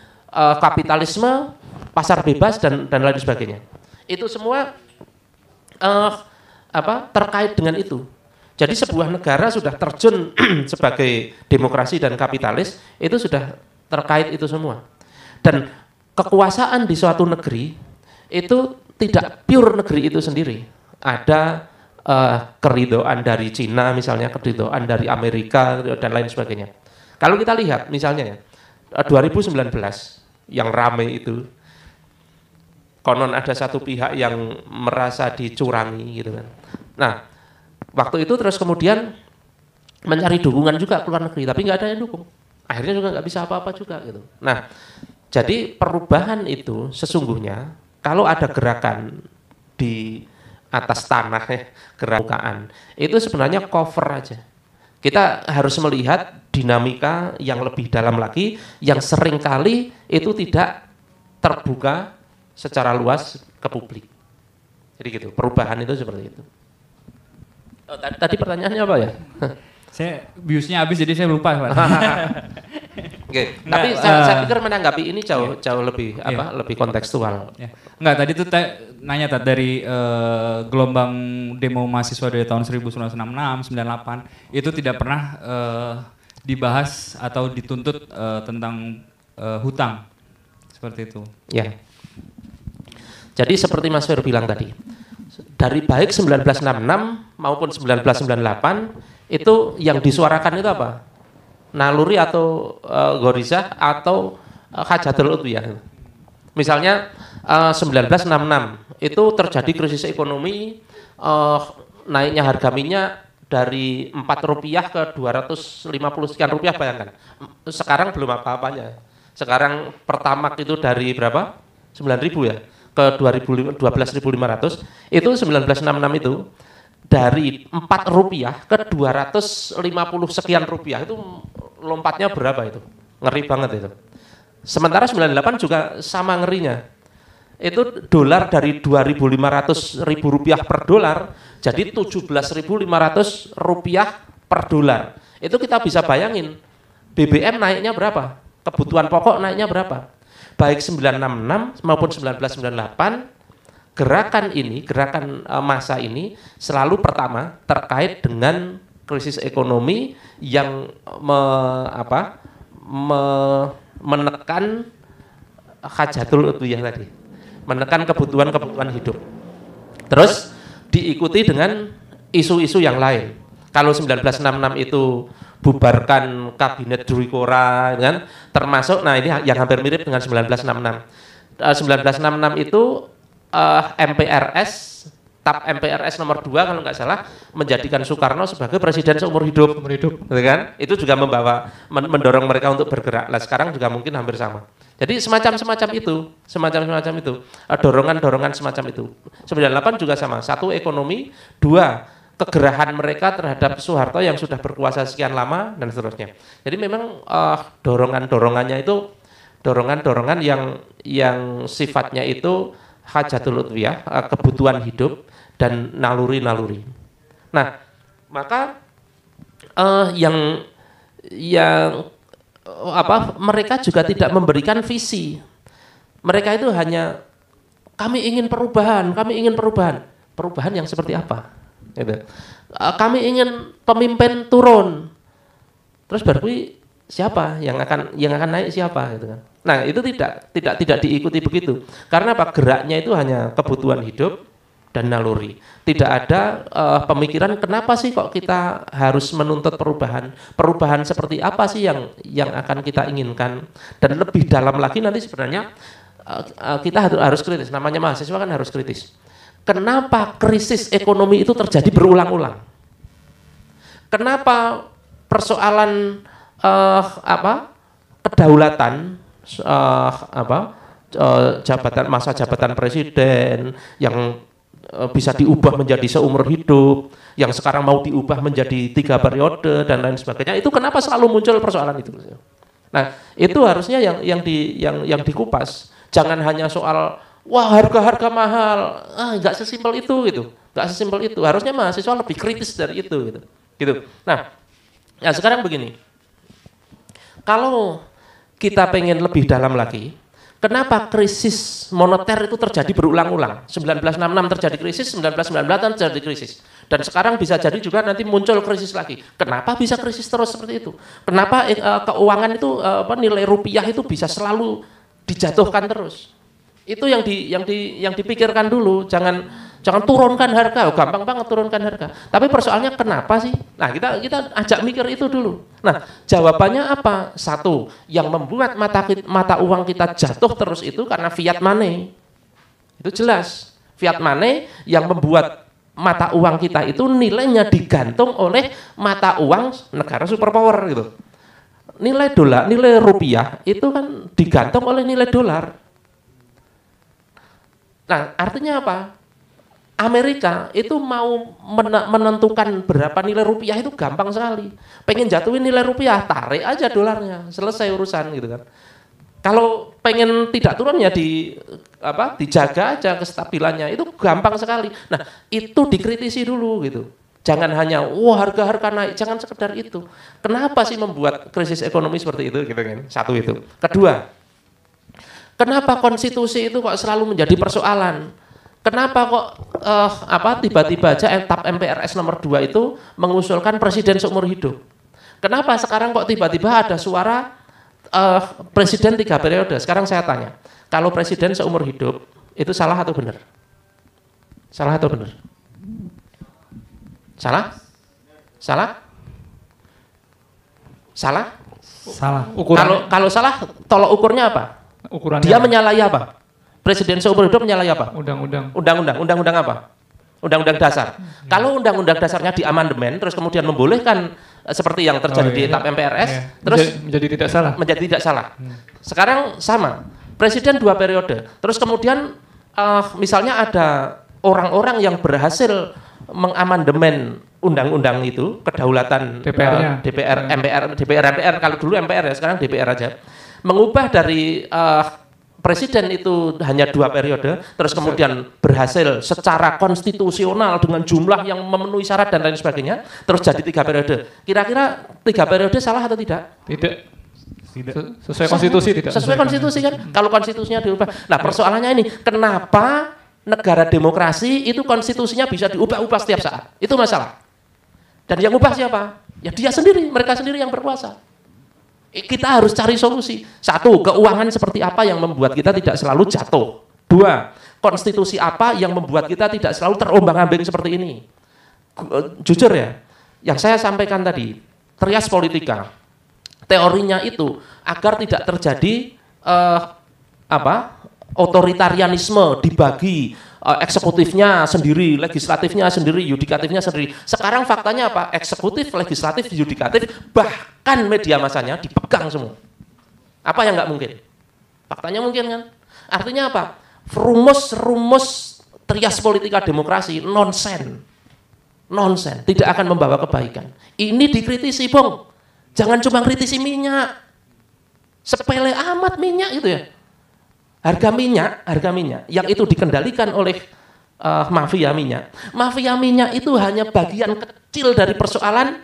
kapitalisme, pasar bebas dan lain sebagainya. Itu semua terkait dengan itu. Jadi sebuah negara sudah terjun sebagai demokrasi dan kapitalis, itu sudah terkait itu semua. Dan kekuasaan di suatu negeri itu tidak pure negeri itu sendiri. Ada keridhaan dari Cina misalnya, keridhaan dari Amerika dan lain sebagainya. Kalau kita lihat misalnya ya, 2019 yang rame itu, konon ada satu pihak yang merasa dicurangi gitu kan. Nah, waktu itu terus kemudian mencari dukungan juga ke luar negeri, tapi nggak ada yang dukung. Akhirnya juga nggak bisa apa-apa juga gitu. Nah, jadi perubahan itu sesungguhnya kalau ada gerakan di atas tanah ya, gerakan itu sebenarnya cover aja. Kita harus melihat dinamika yang lebih dalam lagi, yang seringkali itu tidak terbuka secara luas ke publik. Jadi gitu, perubahan itu seperti itu. Oh, tadi pertanyaannya apa ya? Saya biusnya habis jadi saya lupa, Pak. Oke, tapi saya pikir menanggapi ini jauh lebih lebih kontekstual. Ya. Enggak, tadi tuh nanya dari gelombang demo mahasiswa dari tahun 1966, 98 itu tidak pernah dibahas atau dituntut tentang hutang. Seperti itu. Ya. Jadi seperti Mas Fer bilang tadi, dari baik 1966 maupun 1998 itu yang disuarakan itu apa? Naluri atau Ghorizah atau Hajatul Udwiyah. Misalnya 1966 itu terjadi krisis ekonomi, naiknya harga minyak dari Rp4 ke 250 sekian rupiah, bayangkan. Sekarang belum apa-apanya. Sekarang Pertamax itu dari berapa? 9.000 ya ke 12.500. Itu 1966 itu dari Rp4 ke 250 sekian rupiah, itu lompatnya berapa itu? Ngeri banget itu. Sementara 98 juga sama ngerinya. Itu dolar dari 2.500 ribu rupiah per dolar jadi 17.500 rupiah per dolar. Itu kita bisa bayangin BBM naiknya berapa? Kebutuhan pokok naiknya berapa? Baik 966 maupun 1998 gerakan massa ini selalu pertama terkait dengan krisis ekonomi yang menekan hajatul udwiyah tadi, menekan kebutuhan hidup. Terus diikuti dengan isu-isu yang lain. Kalau 1966 itu bubarkan kabinet Druikora, kan? Termasuk, nah ini yang hampir mirip dengan 1966. 1966 itu MPRS, TAP MPRS nomor 2 kalau nggak salah, menjadikan Soekarno sebagai presiden seumur hidup. Gitu kan? Itu juga mendorong mereka untuk bergerak. Nah sekarang juga mungkin hampir sama. Jadi semacam itu, dorongan-dorongan semacam itu. 98 juga sama, 1 ekonomi, 2 kegerahan mereka terhadap Soeharto yang sudah berkuasa sekian lama dan seterusnya. Jadi memang dorongan-dorongannya itu dorongan-dorongan yang sifatnya itu hajatul udwiyah, kebutuhan hidup dan naluri-naluri. Nah, maka mereka juga tidak memberikan visi. Mereka itu hanya kami ingin perubahan. Perubahan yang seperti apa? Gitu. Kami ingin pemimpin turun. Terus berarti siapa yang akan naik siapa gitu kan. Nah, itu tidak diikuti begitu. Karena apa? Geraknya itu hanya kebutuhan hidup dan naluri. Tidak ada pemikiran kenapa sih kok kita harus menuntut perubahan. Perubahan seperti apa sih yang akan kita inginkan. Dan lebih dalam lagi nanti sebenarnya kita harus kritis. Namanya mahasiswa kan harus kritis. Kenapa krisis ekonomi itu terjadi berulang-ulang? Kenapa persoalan kedaulatan masa jabatan presiden yang bisa diubah menjadi seumur hidup, yang sekarang mau diubah menjadi 3 periode dan lain sebagainya, itu kenapa selalu muncul persoalan itu? Nah, itu harusnya yang dikupas. Jangan hanya soal wah harga mahal, nggak sesimpel itu gitu, nggak sesimpel itu. Harusnya mahasiswa lebih kritis dari itu gitu. Nah, ya sekarang begini, kalau kita pengen lebih dalam lagi, kenapa krisis moneter itu terjadi berulang-ulang? 1966 terjadi krisis, 1998 terjadi krisis. Dan sekarang bisa jadi juga nanti muncul krisis lagi. Kenapa bisa krisis terus seperti itu? Kenapa keuangan itu nilai rupiah itu bisa selalu dijatuhkan terus? Itu yang dipikirkan dulu, jangan turunkan harga, gampang banget turunkan harga. Tapi persoalannya kenapa sih? Nah, kita ajak mikir itu dulu. Nah, jawabannya apa? 1, yang membuat mata uang kita jatuh terus itu karena fiat money. Itu jelas. Fiat money yang membuat mata uang kita itu nilainya digantung oleh mata uang negara superpower gitu. Nilai dolar, nilai rupiah itu kan digantung oleh nilai dolar. Nah, artinya apa? Amerika itu mau menentukan berapa nilai rupiah itu gampang sekali. Pengen jatuhin nilai rupiah, tarik aja dolarnya, selesai urusan gitu kan. Kalau pengen tidak turun ya dijaga aja kestabilannya, itu gampang sekali. Nah, itu dikritisi dulu gitu. Jangan hanya harga-harga naik, jangan sekedar itu. Kenapa sih membuat krisis ekonomi seperti itu gitu kan? Satu itu. Kedua, kenapa konstitusi itu kok selalu menjadi persoalan? Kenapa kok tiba-tiba aja TAP MPRS nomor 2 itu mengusulkan presiden seumur hidup? Kenapa sekarang kok tiba-tiba ada suara presiden 3 periode? Sekarang saya tanya, kalau presiden seumur hidup itu salah atau benar? Salah atau benar? Salah? Salah? Salah? Salah. Ukurannya. Kalau salah, tolok ukurnya apa? Ukurannya. Dia menyalahi apa? Presiden seumur hidup menyalahi apa? Undang-undang apa? Undang-undang dasar. Kalau undang-undang dasarnya diamandemen terus kemudian membolehkan seperti yang terjadi di TAP MPRS, terus menjadi tidak salah. Menjadi tidak salah. Sekarang sama. Presiden 2 periode. Terus kemudian misalnya ada orang-orang yang berhasil mengamandemen undang-undang itu, kedaulatan DPR-nya. DPR, kalau dulu MPR ya, sekarang DPR aja. Mengubah dari presiden itu hanya 2 periode, terus kemudian berhasil secara konstitusional dengan jumlah yang memenuhi syarat dan lain sebagainya, terus jadi 3 periode. Kira-kira 3 periode salah atau tidak? Tidak. Sesuai konstitusi tidak? Sesuai konstitusi kan? Kalau konstitusinya diubah. Nah, persoalannya ini, kenapa negara demokrasi itu konstitusinya bisa diubah-ubah setiap saat? Itu masalah. Dan yang ubah siapa? Ya dia sendiri, mereka sendiri yang berkuasa. Kita harus cari solusi. Satu, keuangan seperti apa yang membuat kita tidak selalu jatuh. 2, konstitusi apa yang membuat kita tidak selalu terombang-ambing seperti ini. Jujur ya, yang saya sampaikan tadi, trias politika, teorinya itu agar tidak terjadi otoritarianisme, dibagi eksekutifnya sendiri, legislatifnya sendiri, yudikatifnya sendiri. Sekarang faktanya apa? Eksekutif, legislatif, yudikatif, bahkan media massanya dipegang semua. Apa yang nggak mungkin? Faktanya mungkin kan? Artinya apa? Rumus trias politika demokrasi nonsen, tidak akan membawa kebaikan. Ini dikritisi, Bung. Jangan cuma kritisi minyak, sepele amat minyak itu ya. Harga minyak yang itu dikendalikan oleh mafia minyak. Mafia minyak itu hanya bagian kecil dari persoalan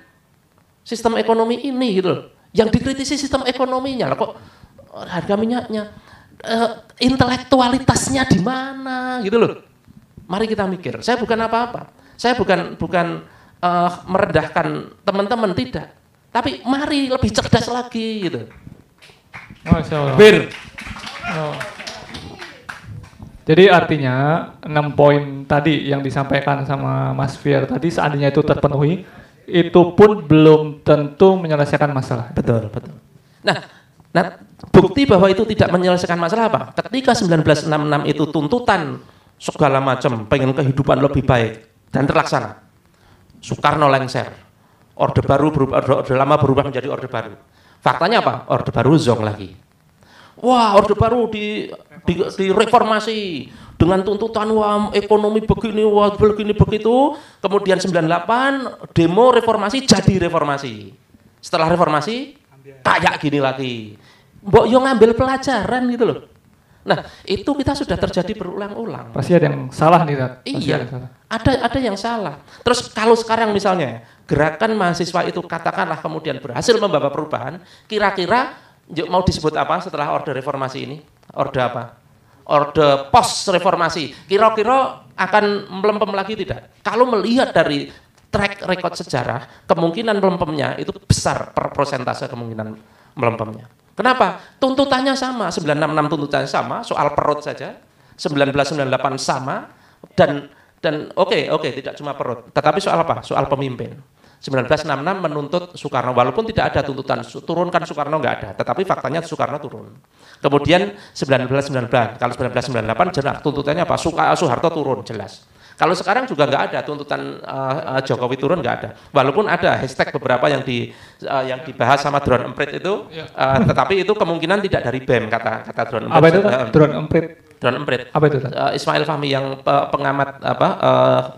sistem ekonomi ini gitu loh. Yang dikritisi sistem ekonominya, kok harga minyaknya, intelektualitasnya di mana gitu loh. Mari kita mikir. Saya bukan apa-apa. Saya bukan merendahkan teman-teman, tidak. Tapi mari lebih cerdas lagi gitu. Masya Allah. Oh. Jadi artinya 6 poin tadi yang disampaikan sama Mas Fier tadi, seandainya itu terpenuhi, itu pun belum tentu menyelesaikan masalah. Betul. Nah, bukti bahwa itu tidak menyelesaikan masalah apa? Ketika 1966 itu tuntutan segala macam, pengen kehidupan lebih baik dan terlaksana. Soekarno lengser, orde baru berubah, orde lama berubah menjadi orde baru. Faktanya apa? Orde baru zong lagi. Wah, orde baru direformasi dengan tuntutan ekonomi begini, begini begitu. Kemudian 98 demo reformasi jadi reformasi. Setelah reformasi kayak gini lagi. Mbok yo ngambil pelajaran gitu loh. Nah, itu kita sudah terjadi berulang-ulang. Pasti ada yang salah nih, Tat. Iya. Ada yang salah. Terus kalau sekarang misalnya gerakan mahasiswa itu katakanlah kemudian berhasil membawa perubahan, kira-kira mau disebut apa setelah orde reformasi ini? Orde apa? Orde post reformasi. Kira-kira akan melempem lagi tidak? Kalau melihat dari track record sejarah, kemungkinan melempemnya itu besar per persentase kemungkinan melempemnya. Kenapa? Tuntutannya sama, 966 tuntutannya sama, soal perut saja. 1998 sama dan oke, tidak cuma perut, tetapi soal apa? Soal pemimpin. 1966 menuntut Soekarno, walaupun tidak ada tuntutan turunkan Soekarno, nggak ada, tetapi faktanya Soekarno turun. Kemudian 1999, kalau 1998 jelas tuntutannya apa? Soeharto turun jelas. Kalau sekarang juga nggak ada tuntutan Jokowi turun, nggak ada. Walaupun ada hashtag beberapa yang dibahas sama Drone Emprit itu, tetapi itu kemungkinan tidak dari BEM kata Drone Emprit. Apa itu Drone Emprit? Drone Emprit. Apa itu? Ismail Fahmi yang pengamat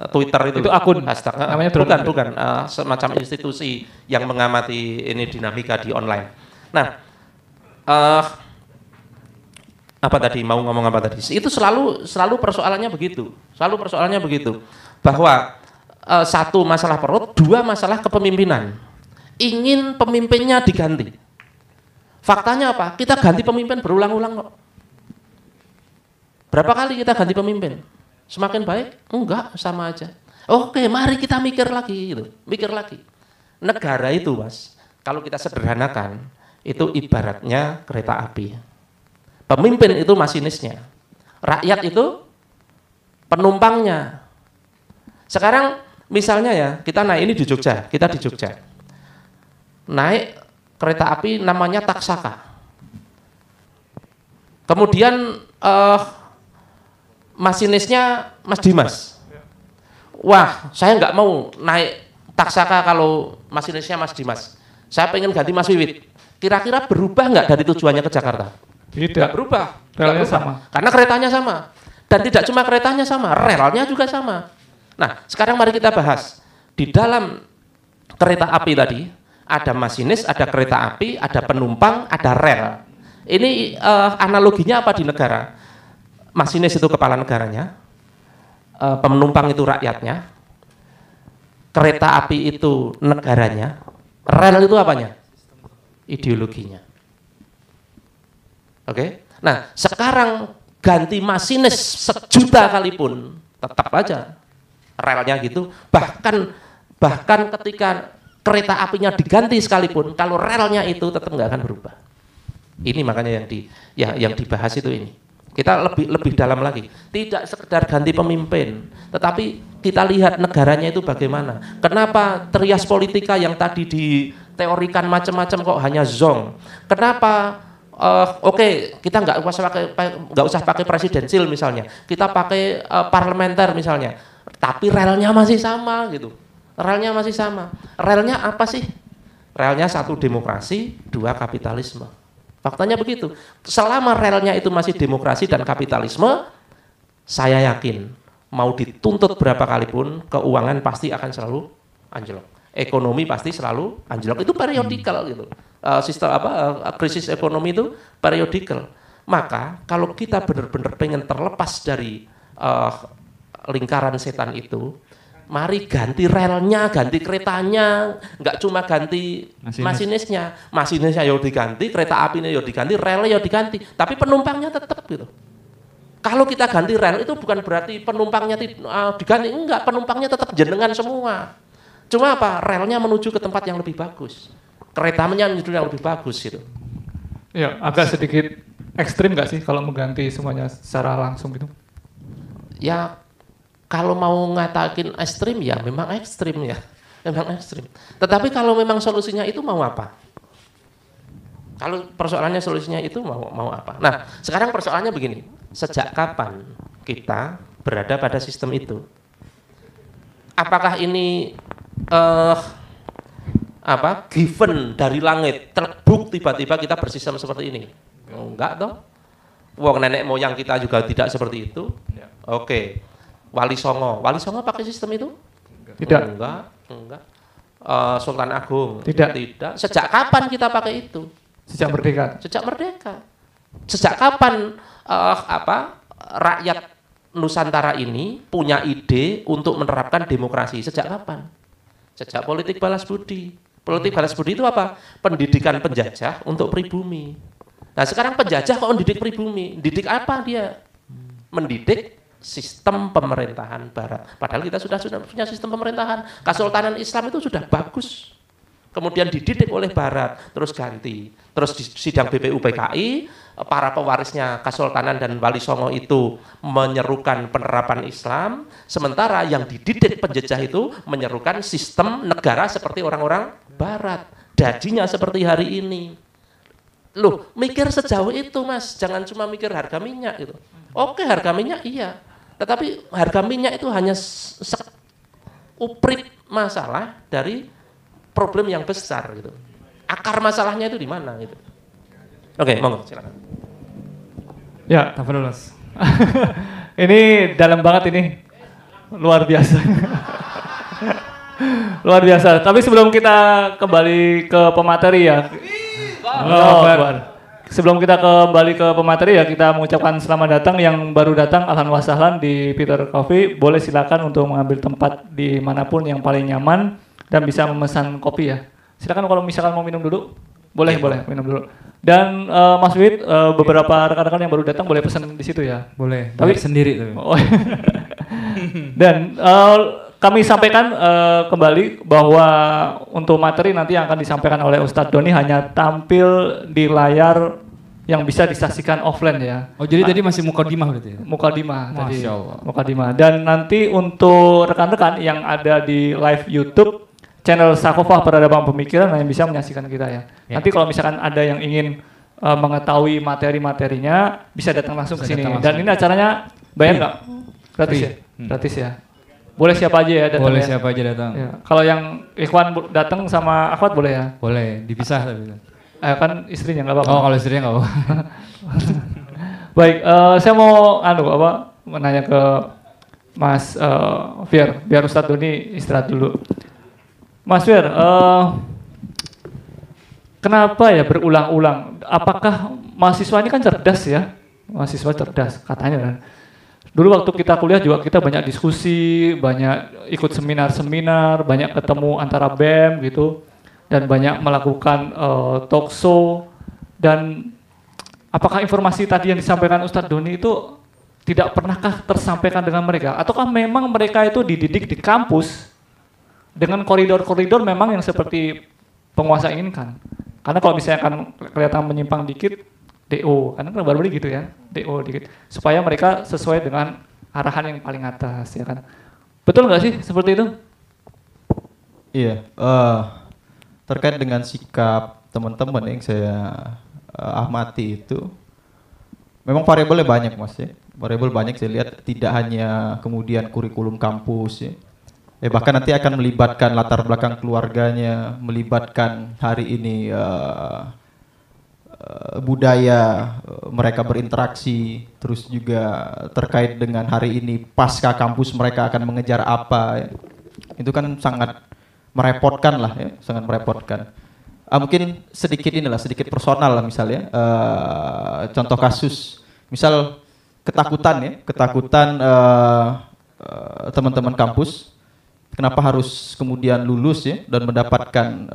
Twitter itu. Itu akun. Hashtag. Namanya bukan semacam institusi yang mengamati ini dinamika di online. Nah, apa tadi mau ngomong apa tadi? Itu selalu persoalannya begitu. Selalu persoalannya begitu. Bahwa satu masalah perut, dua masalah kepemimpinan. Ingin pemimpinnya diganti. Faktanya apa? Kita ganti pemimpin berulang-ulang kok. Berapa kali kita ganti pemimpin? Semakin baik? Enggak, sama aja. Oke, mari kita mikir lagi gitu. Mikir lagi. Negara itu, Mas, kalau kita sederhanakan, itu ibaratnya kereta api. Pemimpin itu masinisnya, rakyat itu penumpangnya. Sekarang misalnya ya, kita naik ini di Jogja, kita di Jogja. Naik kereta api namanya Taksaka. Kemudian masinisnya Mas Dimas. Wah, saya nggak mau naik Taksaka kalau masinisnya Mas Dimas. Saya pengen ganti Mas Wiwit. Kira-kira berubah nggak dari tujuannya ke Jakarta? Tidak Berubah. relnya sama. Karena keretanya sama. Dan tidak cuma keretanya sama, relnya juga sama. Nah, sekarang mari kita bahas. Di dalam kereta api tadi, ada masinis, ada kereta api, ada penumpang, ada rel. Ini analoginya apa di negara? Masinis itu kepala negaranya, penumpang itu rakyatnya, kereta api itu negaranya, rel itu apanya? Ideologinya. Oke. Nah, sekarang ganti masinis 1.000.000 kali pun tetap aja relnya gitu. Bahkan ketika kereta apinya diganti sekalipun, kalau relnya itu tetap nggak akan berubah. Ini makanya yang dibahas itu ini. Kita lebih dalam lagi. Tidak sekedar ganti pemimpin, tetapi kita lihat negaranya itu bagaimana. Kenapa trias politika yang tadi diteorikan macam-macam kok hanya zong? Kenapa? Oke, kita nggak usah pakai presidensil misalnya, kita pakai parlementer misalnya, tapi relnya masih sama gitu. Relnya masih sama. Relnya apa sih? Relnya satu demokrasi, dua kapitalisme. Faktanya begitu. Selama relnya itu masih demokrasi dan kapitalisme, saya yakin mau dituntut berapa kali pun keuangan pasti akan selalu anjlok. Ekonomi pasti selalu anjlok. Itu periodikal gitu. Sistem krisis ekonomi itu periodikal. Maka kalau kita benar-benar pengen terlepas dari lingkaran setan itu, mari ganti relnya, ganti keretanya, nggak cuma ganti masinisnya ya diganti, kereta apinya ya diganti, relnya ya diganti, tapi penumpangnya tetap gitu. Kalau kita ganti rel itu bukan berarti penumpangnya diganti, enggak, penumpangnya tetap jenengan semua. Cuma apa? Relnya menuju ke tempat yang lebih bagus. Keretanya menuju yang lebih bagus gitu. Ya, agak sedikit ekstrim nggak sih kalau mengganti semuanya secara langsung gitu? Ya, kalau mau ngatakin ekstrim ya memang ekstrim ya. Memang ekstrim. Tetapi kalau memang solusinya itu mau apa? Kalau persoalannya solusinya itu mau apa? Nah, sekarang persoalannya begini. Sejak kapan kita berada pada sistem itu? Apakah ini given dari langit, terbuk tiba-tiba kita bersistem seperti ini? Enggak toh. Wong nenek moyang kita juga tidak seperti itu. Oke. Wali Songo pakai sistem itu? Tidak. Enggak. Sultan Agung? Tidak. Sejak kapan kita pakai itu? Sejak merdeka. Sejak kapan rakyat Nusantara ini punya ide untuk menerapkan demokrasi? Sejak kapan? Sejak politik balas budi. Politik balas budi itu apa? Pendidikan penjajah untuk pribumi. Nah, sekarang penjajah kok mendidik pribumi? Didik apa dia? Mendidik sistem pemerintahan barat. Padahal kita sudah punya sistem pemerintahan. Kesultanan Islam itu sudah bagus. Kemudian dididik oleh barat, terus ganti. Terus di sidang BPUPKI, para pewarisnya Kesultanan dan Wali Songo itu menyerukan penerapan Islam, sementara yang dididik penjajah itu menyerukan sistem negara seperti orang-orang barat. Dajinya seperti hari ini. Loh, mikir sejauh itu, Mas. Jangan cuma mikir harga minyak gitu. Oke, harga minyak iya. Tetapi harga minyak itu hanya uprit masalah dari problem yang besar gitu. Akar masalahnya itu di mana gitu. Oke, monggo silakan. Ya, Tafadhalos. ini dalam banget ini. Luar biasa. Luar biasa. Tapi sebelum kita kembali ke pemateri ya. sebelum kita kembali ke pemateri ya, kita mengucapkan selamat datang yang baru datang, ahlan wa sahlan di Peter Coffee. Boleh silakan untuk mengambil tempat di manapun yang paling nyaman dan bisa memesan kopi ya. Silakan kalau misalkan mau minum dulu, boleh minum dulu. Dan Mas Wid, beberapa rekan-rekan yang baru datang boleh pesan di situ ya. Boleh. Tapi sendiri tuh. Oh. Dan kami sampaikan kembali bahwa untuk materi nanti yang akan disampaikan oleh Ustadz Doni hanya tampil di layar yang bisa disaksikan offline ya. Oh jadi tadi masih mukadimah berarti ya? Mukadimah tadi. Masya Allah. Mukadimah. Dan nanti untuk rekan-rekan yang ada di live YouTube channel Sakofah Peradaban Pemikiran yang bisa menyaksikan kita ya. Nanti kalau misalkan ada yang ingin mengetahui materi-materinya bisa datang langsung ke sini. Dan ini acaranya bayar nggak? Gratis ya? Gratis ya. Boleh siapa aja ya datang. Boleh ya? siapa aja datang. Ya. Kalau yang Ikhwan datang sama Akhwat boleh ya? Boleh, dipisah tapi. Kan istrinya nggak apa-apa. Oh kalau istrinya nggak apa-apa. Baik, saya mau menanya ke Mas Fier, biar Ustadz Doni istirahat dulu. Mas Fier, kenapa ya berulang-ulang? Apakah mahasiswa ini kan cerdas ya? Mahasiswa cerdas katanya kan. Dulu waktu kita kuliah juga kita banyak diskusi, banyak ikut seminar-seminar, banyak ketemu antara BEM gitu, dan banyak melakukan talk show. Dan apakah informasi tadi yang disampaikan Ustadz Doni itu tidak pernahkah tersampaikan dengan mereka? Ataukah memang mereka itu dididik di kampus dengan koridor-koridor memang yang seperti penguasa inginkan? Karena kalau misalnya kan kelihatan menyimpang dikit, DO, karena kan baru gitu ya, DO dikit, supaya mereka sesuai dengan arahan yang paling atas, ya kan? Betul nggak sih seperti itu? Iya, terkait dengan sikap teman-teman yang saya amati itu, memang variabelnya banyak mas ya, variabel banyak saya lihat tidak hanya kemudian kurikulum kampus ya, bahkan nanti akan melibatkan latar belakang keluarganya, melibatkan hari ini budaya mereka berinteraksi, terus juga terkait dengan hari ini pasca kampus mereka akan mengejar apa ya. Itu kan sangat merepotkan lah ya, sangat merepotkan. Mungkin sedikit personal lah misalnya, contoh kasus misal ketakutan teman-teman kampus kenapa harus kemudian lulus ya dan mendapatkan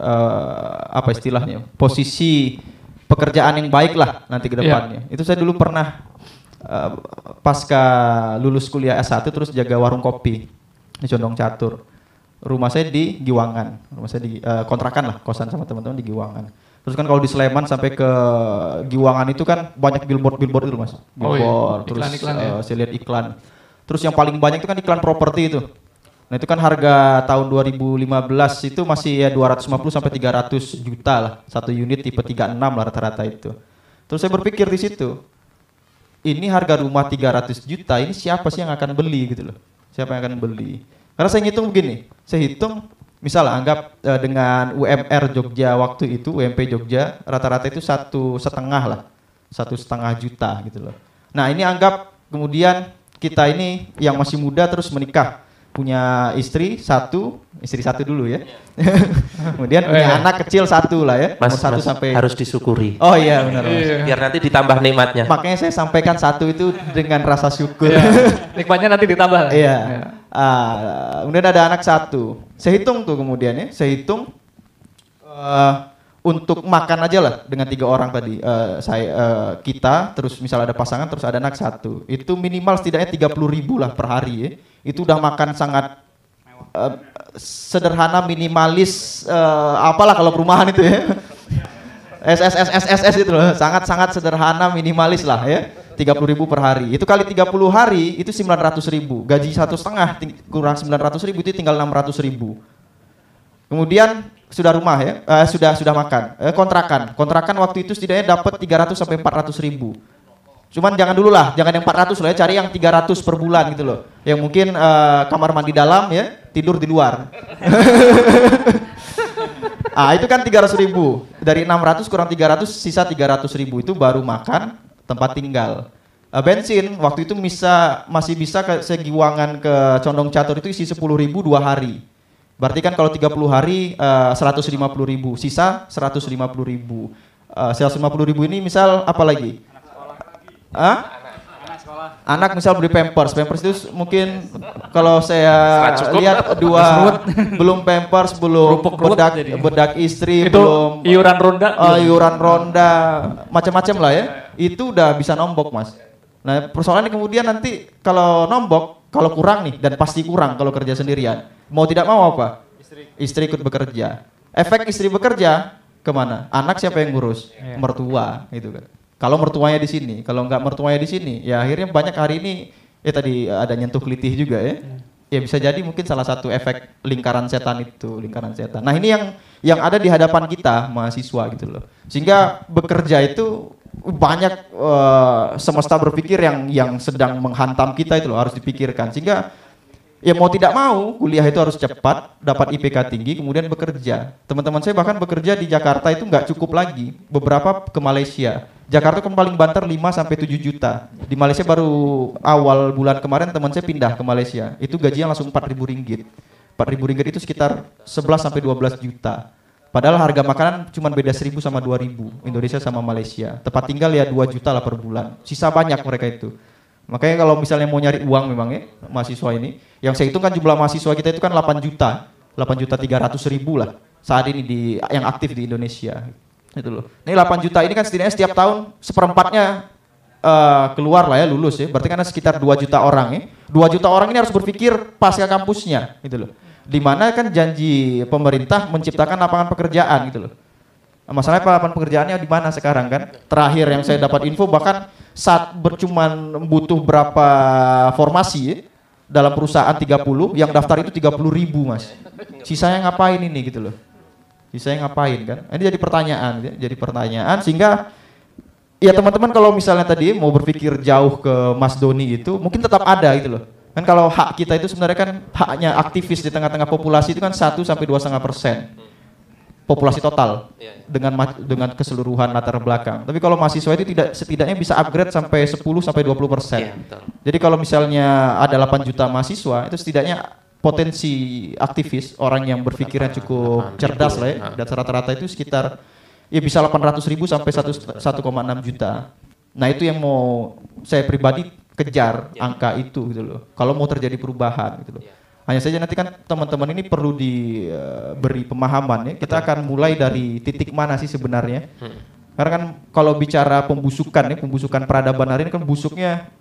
apa istilahnya posisi pekerjaan yang baik lah nanti ke depannya. Itu saya dulu pernah pasca lulus kuliah S1 terus jaga warung kopi di Condong Catur. Rumah saya di Giwangan, rumah saya di kontrakan lah, kosan sama teman-teman di Giwangan. Terus kan kalau di Sleman sampai ke Giwangan itu kan banyak billboard itu mas, billboard, terus iklan, ya? Saya lihat iklan. Terus yang paling banyak itu kan iklan properti itu. Nah itu kan harga tahun 2015 itu masih ya 250 sampai 300 juta lah, satu unit tipe 36 lah rata-rata itu. Terus saya berpikir di situ, ini harga rumah 300 juta, ini siapa sih yang akan beli gitu loh? Siapa yang akan beli? Karena saya ngitung begini, saya hitung misal anggap dengan UMR Jogja waktu itu, UMP Jogja rata-rata itu 1,5 lah, 1,5 juta gitu loh. Nah ini anggap kemudian kita ini yang masih muda terus menikah, punya istri satu dulu ya. Kemudian punya anak kecil satu lah ya. Mas, umur 1 sampai harus disyukuri. Oh iya benar mas. Biar nanti ditambah nikmatnya. Makanya saya sampaikan satu itu dengan rasa syukur. Nikmatnya nanti ditambah. Iya. Kemudian ada anak satu. Saya hitung tuh kemudian ya. Saya hitung untuk makan aja lah dengan 3 orang tadi. Kita terus misal ada pasangan terus ada anak satu. Itu minimal setidaknya 30.000 lah per hari ya. Itu udah makan sangat sederhana, minimalis, apalah kalau perumahan itu ya. SSS itu loh, sangat sederhana, minimalis lah ya. 30.000 per hari. Itu kali 30 hari itu 900.000. Gaji 1,5 kurang 900.000 itu tinggal 600.000. Kemudian sudah rumah ya, sudah makan. Kontrakan waktu itu setidaknya dapat 300 sampai 400.000. Cuman jangan dulu lah, jangan yang 400 lah ya, cari yang 300 per bulan gitu loh. Yang mungkin kamar mandi dalam ya, tidur di luar. Itu kan 300.000. Dari 600 kurang 300, sisa 300.000 itu baru makan, tempat tinggal. Bensin waktu itu masih bisa ke Giwangan ke Condong Catur itu isi 10.000 2 hari. Berarti kan kalau 30 hari 150.000, sisa 150.000. 150.000 ini misal apa lagi? Anak misal beli Pampers itu mungkin kalau saya lihat belum Pampers, belum bedak istri, itu belum iuran ronda, macam-macam lah ya. Itu udah bisa nombok, Mas. Nah, persoalannya kemudian nanti kalau nombok, kalau kurang nih, dan pasti kurang kalau kerja sendirian, mau tidak mau apa? Istri ikut bekerja. Efek istri bekerja kemana? Anak siapa yang ngurus? Mertua, gitu kan. Kalau mertuanya di sini, kalau nggak mertuanya di sini, ya akhirnya banyak hari ini, ya tadi ada nyentuh kelitih juga ya. Ya bisa jadi mungkin salah satu efek lingkaran setan itu, lingkaran setan. Nah ini yang ada di hadapan kita mahasiswa gitu loh. Sehingga bekerja itu banyak semesta berpikir yang sedang menghantam kita itu loh, harus dipikirkan. Sehingga ya mau tidak mau kuliah itu harus cepat, dapat IPK tinggi, kemudian bekerja. Teman-teman saya bahkan bekerja di Jakarta itu nggak cukup lagi, beberapa ke Malaysia. Jakarta kan paling banter 5 sampai 7 juta. Di Malaysia baru awal bulan kemarin teman saya pindah ke Malaysia. Itu gajinya langsung 4.000 ringgit. 4.000 ringgit itu sekitar 11 sampai 12 juta. Padahal harga makanan cuma beda 1.000 sama 2.000. Indonesia sama Malaysia. Tempat tinggal ya 2 juta lah per bulan. Sisa banyak mereka itu. Makanya kalau misalnya mau nyari uang memang ya mahasiswa ini, yang saya hitung kan jumlah mahasiswa kita itu kan 8 juta 300.000 lah saat ini yang aktif di Indonesia. Itu loh. Ini 8 juta ini kan setidaknya setiap tahun seperempatnya keluar lah ya, lulus ya. Berarti kan ada sekitar 2 juta orang ya. 2 juta orang ini harus berpikir pasca kampusnya gitu loh. Dimana kan janji pemerintah menciptakan lapangan pekerjaan gitu loh. Masalahnya lapangan pekerjaannya di mana sekarang kan? Terakhir yang saya dapat info bahkan saat bercuman butuh berapa formasi ya, dalam perusahaan 30, yang daftar itu 30.000 Mas. Sisanya ngapain ini gitu loh. Sisanya ngapain kan? Ini jadi pertanyaan sehingga ya teman-teman kalau misalnya tadi mau berpikir jauh ke Mas Doni itu mungkin tetap ada gitu loh. Kan kalau hak kita itu sebenarnya kan haknya aktivis di tengah-tengah populasi itu kan 1 sampai 2,5% populasi total dengan keseluruhan latar belakang. Tapi kalau mahasiswa itu setidaknya bisa upgrade sampai 10 sampai 20%. Jadi kalau misalnya ada 8 juta mahasiswa itu setidaknya potensi aktivis orang yang berpikiran cukup cerdas lah ya. Dan rata-rata itu sekitar ya bisa 800.000 sampai 1,6 juta. Nah itu yang mau saya pribadi kejar angka itu gitu loh. Kalau mau terjadi perubahan gitu loh. Hanya saja nanti kan teman-teman ini perlu diberi pemahaman ya. Kita akan mulai dari titik mana sih sebenarnya. Karena kan kalau bicara pembusukan ya, pembusukan peradaban hari ini kan busuknya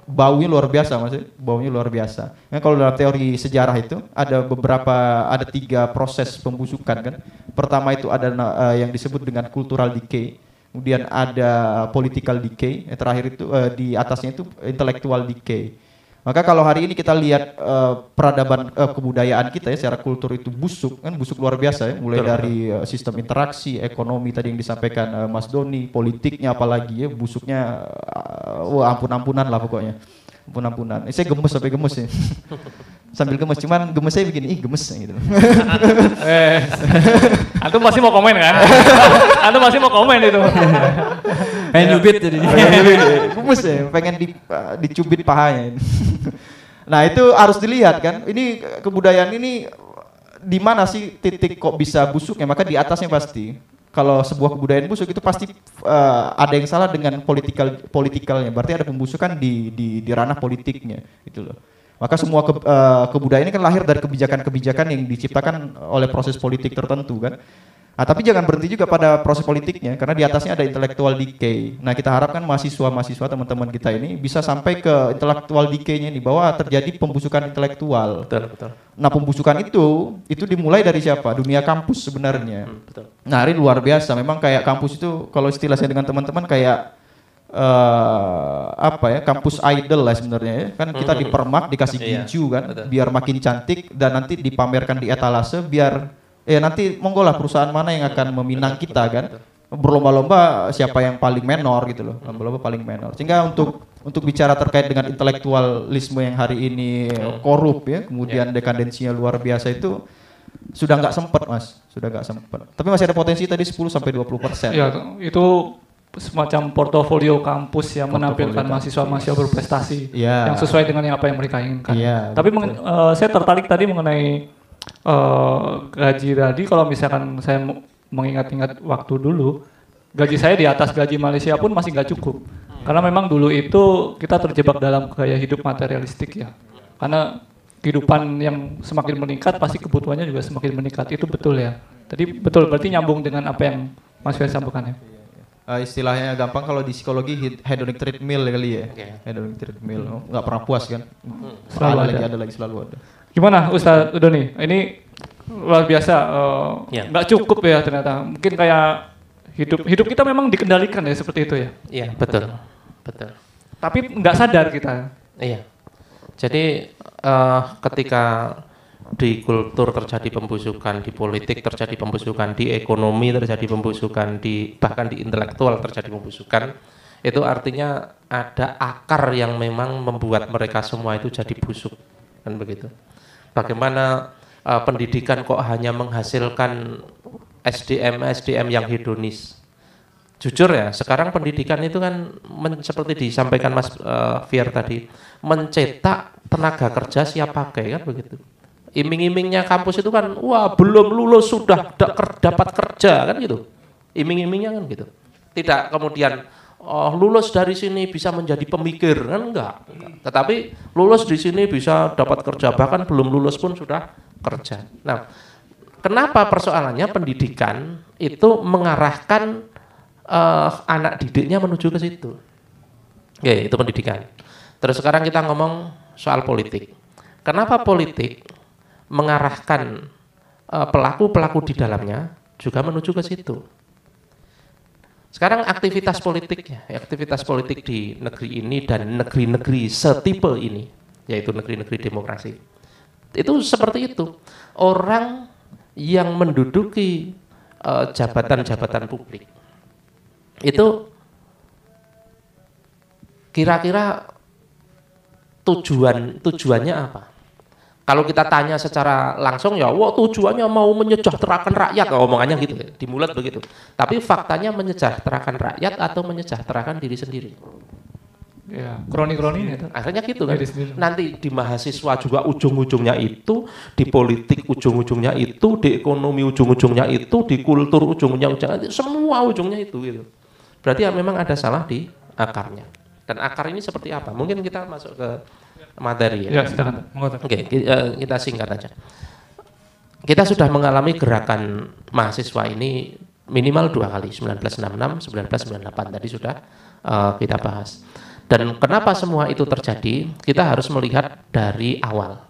baunya luar biasa Mas, baunya luar biasa. Nah, kalau dalam teori sejarah itu ada 3 proses pembusukan kan. Pertama itu ada yang disebut dengan cultural decay. Kemudian ada political decay, yang terakhir itu di atasnya itu intellectual decay. Maka kalau hari ini kita lihat peradaban kebudayaan kita ya secara kultur itu busuk luar biasa ya, mulai dari sistem interaksi, ekonomi tadi yang disampaikan Mas Doni, politiknya apalagi ya busuknya ampun-ampunan lah pokoknya. Ampun-ampunan. Saya gemes sampai gemes ya. Sambil gemes, cuman gemes saya begini, gemes gitu. Antum pasti mau komen kan? Antum pasti mau komen itu. Pengen nyubit jadi. Gemes ya, pengen dicubit pahanya. Nah itu harus dilihat kan, ini kebudayaan ini di mana sih titik kok bisa busuknya, maka di atasnya pasti. Kalau sebuah kebudayaan busuk itu pasti ada yang salah dengan politikalnya, berarti ada pembusukan di ranah politiknya gitu loh. Maka semua kebudayaan ini kan lahir dari kebijakan-kebijakan yang diciptakan oleh proses politik tertentu kan. Nah, tapi jangan berhenti juga pada proses politiknya, karena di atasnya ada intellectual decay. Nah, kita harapkan mahasiswa teman-teman kita ini bisa sampai ke intellectual decay-nya ini, bahwa terjadi pembusukan intelektual. Betul. Nah, pembusukan itu dimulai dari siapa? Dunia kampus sebenarnya. Betul. Nah, ini luar biasa. Memang kayak kampus itu, kalau istilah saya dengan teman-teman kayak kampus idol lah sebenarnya ya. Kan kita dipermak, dikasih ginju kan, biar makin cantik dan nanti dipamerkan di etalase biar nanti monggo lah perusahaan mana yang akan meminang kita kan. Berlomba-lomba siapa yang paling menor gitu loh. Lomba-lomba paling menor. Sehingga untuk bicara terkait dengan intelektualisme yang hari ini korup ya, kemudian dekadensinya luar biasa itu sudah nggak sempat Mas, sudah nggak sempat. Tapi masih ada potensi tadi 10 sampai 20%. Ya, itu semacam portofolio kampus yang menampilkan mahasiswa-mahasiswa berprestasi yang sesuai dengan apa yang mereka inginkan. Tapi saya tertarik tadi mengenai gaji tadi. Kalau misalkan saya mengingat-ingat waktu dulu, gaji saya di atas gaji Malaysia pun masih nggak cukup. Karena memang dulu itu kita terjebak dalam gaya hidup materialistik ya. Karena kehidupan yang semakin meningkat pasti kebutuhannya juga semakin meningkat. Itu betul ya. Tadi betul, berarti nyambung dengan apa yang Mas Fian sampaikan ya. Istilahnya gampang kalau di psikologi hedonic treadmill kali ya. Hedonic treadmill, nggak pernah puas kan? Selalu ada lagi selalu ada. Gimana Ustadz Doni? Ini luar biasa, nggak cukup ya ternyata. Mungkin kayak hidup kita memang dikendalikan ya seperti itu ya. Iya, betul. Betul. Tapi nggak sadar kita. Iya. Jadi ketika di kultur terjadi pembusukan, di politik terjadi pembusukan, di ekonomi terjadi pembusukan, bahkan di intelektual terjadi pembusukan, itu artinya ada akar yang memang membuat mereka semua itu jadi busuk, kan begitu. Bagaimana pendidikan kok hanya menghasilkan SDM yang hedonis. Jujur ya, sekarang pendidikan itu kan seperti disampaikan Mas Fier tadi, mencetak tenaga kerja siap pakai, kan begitu. Iming-imingnya kampus itu kan, wah belum lulus sudah dapat kerja, kan gitu. Iming-imingnya kan gitu. Tidak kemudian lulus dari sini bisa menjadi pemikir, kan enggak. Tetapi lulus di sini bisa dapat kerja, bahkan belum lulus pun sudah kerja. Nah, kenapa persoalannya pendidikan itu mengarahkan anak didiknya menuju ke situ? Oke, itu pendidikan. Terus sekarang kita ngomong soal politik. Kenapa politik mengarahkan pelaku-pelaku di dalamnya juga menuju ke situ? Sekarang aktivitas politik di negeri ini dan negeri-negeri setipe ini, yaitu negeri-negeri demokrasi, itu seperti itu. Orang yang menduduki jabatan-jabatan publik itu kira-kira tujuannya apa? Kalau kita tanya secara langsung ya, wah tujuannya mau menyejahterakan rakyat, omongannya gitu, dimulat begitu. Tapi faktanya menyejahterakan rakyat atau menyejahterakan diri sendiri? Ya, kroni-kroni itu. Akhirnya gitu kan. Nanti di mahasiswa juga ujung-ujungnya itu, di politik ujung-ujungnya itu, di ekonomi ujung-ujungnya itu, di kultur ujung-ujungnya itu, semua ujungnya itu gitu. Berarti ya memang ada salah di akarnya. Dan akar ini seperti apa? Mungkin kita masuk ke materi ya. Ya, silakan. Oke, kita singkat aja. Kita sudah mengalami gerakan mahasiswa ini minimal 2 kali, 1966, 1998 tadi sudah kita bahas. Dan kenapa semua itu terjadi? Kita harus melihat dari awal.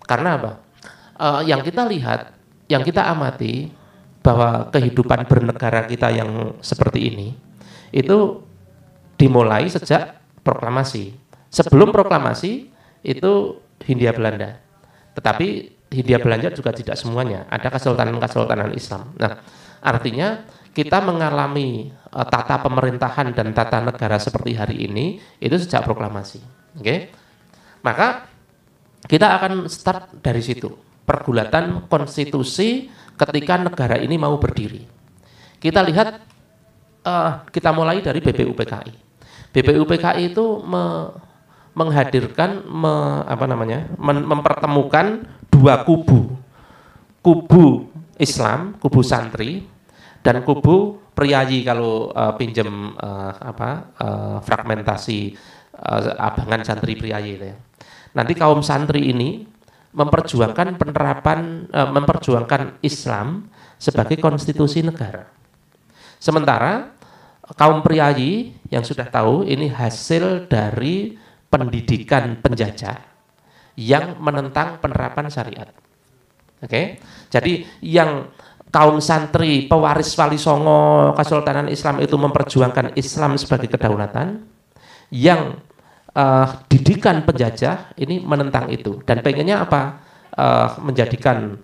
Karena apa? Yang kita lihat, yang kita amati bahwa kehidupan bernegara kita yang seperti ini itu dimulai sejak proklamasi. Sebelum proklamasi itu Hindia Belanda. Tetapi Hindia Belanda juga tidak semuanya, ada kesultanan-kesultanan Islam. Nah, artinya kita mengalami tata pemerintahan dan tata negara seperti hari ini itu sejak proklamasi. Oke. Maka kita akan start dari situ. Pergulatan konstitusi ketika negara ini mau berdiri. Kita lihat, kita mulai dari BPUPKI. BPUPKI itu menghadirkan, mempertemukan dua kubu Islam, kubu santri, dan kubu priayi kalau pinjam fragmentasi abangan santri priayi itu ya. Nanti kaum santri ini memperjuangkan memperjuangkan Islam sebagai konstitusi negara. Sementara kaum priayi yang sudah tahu ini hasil dari pendidikan penjajah yang menentang penerapan syariat. Oke. Jadi yang kaum santri pewaris Wali Songo Kesultanan Islam itu memperjuangkan Islam sebagai kedaulatan, yang didikan penjajah ini menentang itu dan pengennya apa? Menjadikan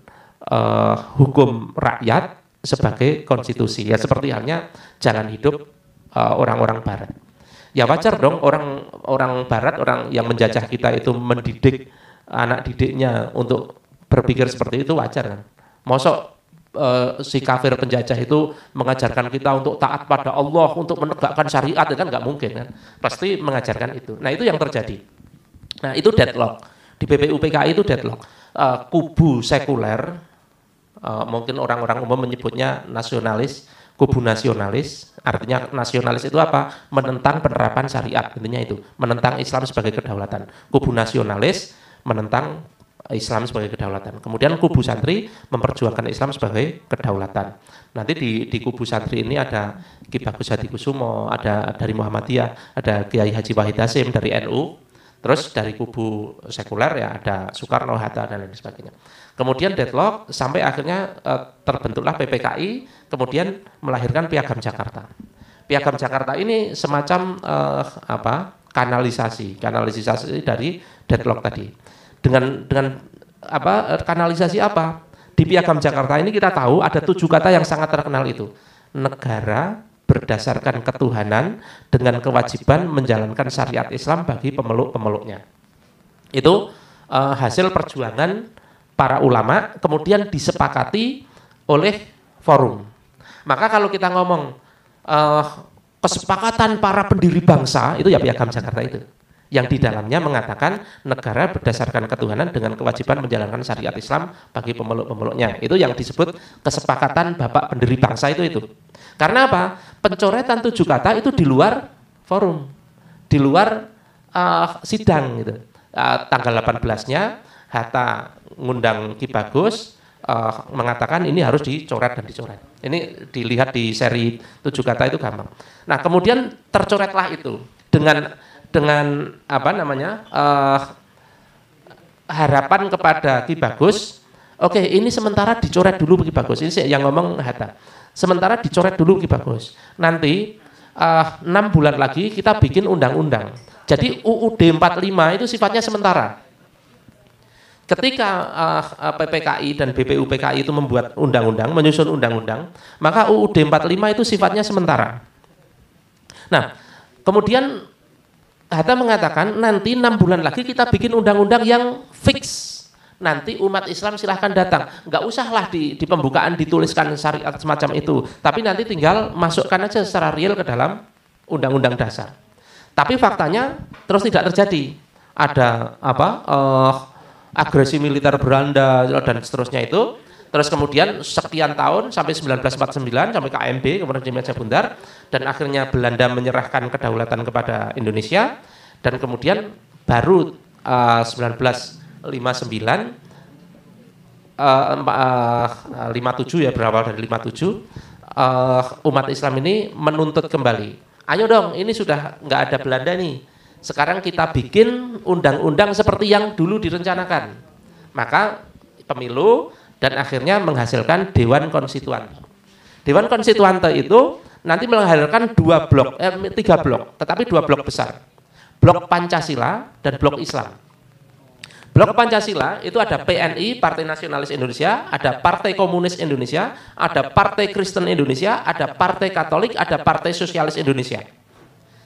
hukum rakyat sebagai konstitusi, ya seperti halnya jalan hidup orang-orang Barat. Ya wajar dong orang Barat, orang yang menjajah kita itu mendidik anak didiknya untuk berpikir seperti itu, wajar kan? Mosok si kafir penjajah itu mengajarkan kita untuk taat pada Allah, untuk menegakkan syariat, kan nggak mungkin kan? Pasti mengajarkan itu. Nah itu yang terjadi. Nah itu deadlock di BPUPKI itu deadlock. Kubu sekuler mungkin orang-orang umum menyebutnya nasionalis, kubu nasionalis. Artinya nasionalis itu apa? Menentang penerapan syariat, intinya itu, menentang Islam sebagai kedaulatan. Kubu nasionalis menentang Islam sebagai kedaulatan. Kemudian kubu santri memperjuangkan Islam sebagai kedaulatan. Nanti di kubu santri ini ada Ki Bagus Hadikusumo, ada dari Muhammadiyah, ada Kiai Haji Wahid Hasyim dari NU. Terus dari kubu sekuler ya ada Soekarno, Hatta dan lain sebagainya. Kemudian deadlock sampai akhirnya terbentuklah PPKI, kemudian melahirkan Piagam Jakarta. Piagam Jakarta ini semacam kanalisasi dari deadlock tadi. Dengan kanalisasi apa? Di Piagam Jakarta ini kita tahu ada 7 kata yang sangat terkenal itu. Negara berdasarkan ketuhanan dengan kewajiban menjalankan syariat Islam bagi pemeluk-pemeluknya. Itu hasil perjuangan para ulama, kemudian disepakati oleh forum. Maka kalau kita ngomong kesepakatan para pendiri bangsa, itu ya Piagam Jakarta itu. Yang di dalamnya mengatakan negara berdasarkan ketuhanan dengan kewajiban menjalankan syariat Islam bagi pemeluk-pemeluknya. Itu yang disebut kesepakatan Bapak pendiri bangsa itu. Karena apa? Pencoretan 7 kata itu di luar forum, di luar sidang gitu. Tanggal 18-nya Hatta ngundang Ki Bagus mengatakan ini harus dicoret dan dicoret. Ini dilihat di seri 7 kata itu gampang. Nah, kemudian tercoretlah itu dengan harapan kepada Ki Bagus, oke, ini sementara dicoret dulu Ki Bagus. Ini yang ngomong Hatta. Sementara dicoret dulu Ki Bagus. Nanti 6 bulan lagi kita bikin undang-undang. Jadi UUD 45 itu sifatnya sementara. Ketika PPKI dan BPUPKI itu membuat undang-undang, menyusun undang-undang, maka UUD 45 itu sifatnya sementara. Nah, kemudian Hatta mengatakan nanti 6 bulan lagi kita bikin undang-undang yang fix. Nanti umat Islam silahkan datang. Nggak usahlah di pembukaan dituliskan syariat semacam itu. Tapi nanti tinggal masukkan aja secara real ke dalam undang-undang dasar. Tapi faktanya terus tidak terjadi. Ada agresi militer Belanda dan seterusnya itu. Terus kemudian sekian tahun sampai 1949 sampai KMB kemudian di Meja Bundar dan akhirnya Belanda menyerahkan kedaulatan kepada Indonesia dan kemudian baru 1959 57 ya berawal dari 57 umat Islam ini menuntut kembali. Ayo dong, ini sudah nggak ada Belanda nih. Sekarang kita bikin undang-undang seperti yang dulu direncanakan. Maka pemilu dan akhirnya menghasilkan Dewan Konstituante. Dewan Konstituante itu nanti menghasilkan 3 blok, tetapi 2 blok besar. Blok Pancasila dan blok Islam. Blok Pancasila itu ada PNI, Partai Nasionalis Indonesia, ada Partai Komunis Indonesia, ada Partai Kristen Indonesia, ada Partai Katolik, ada Partai Sosialis Indonesia.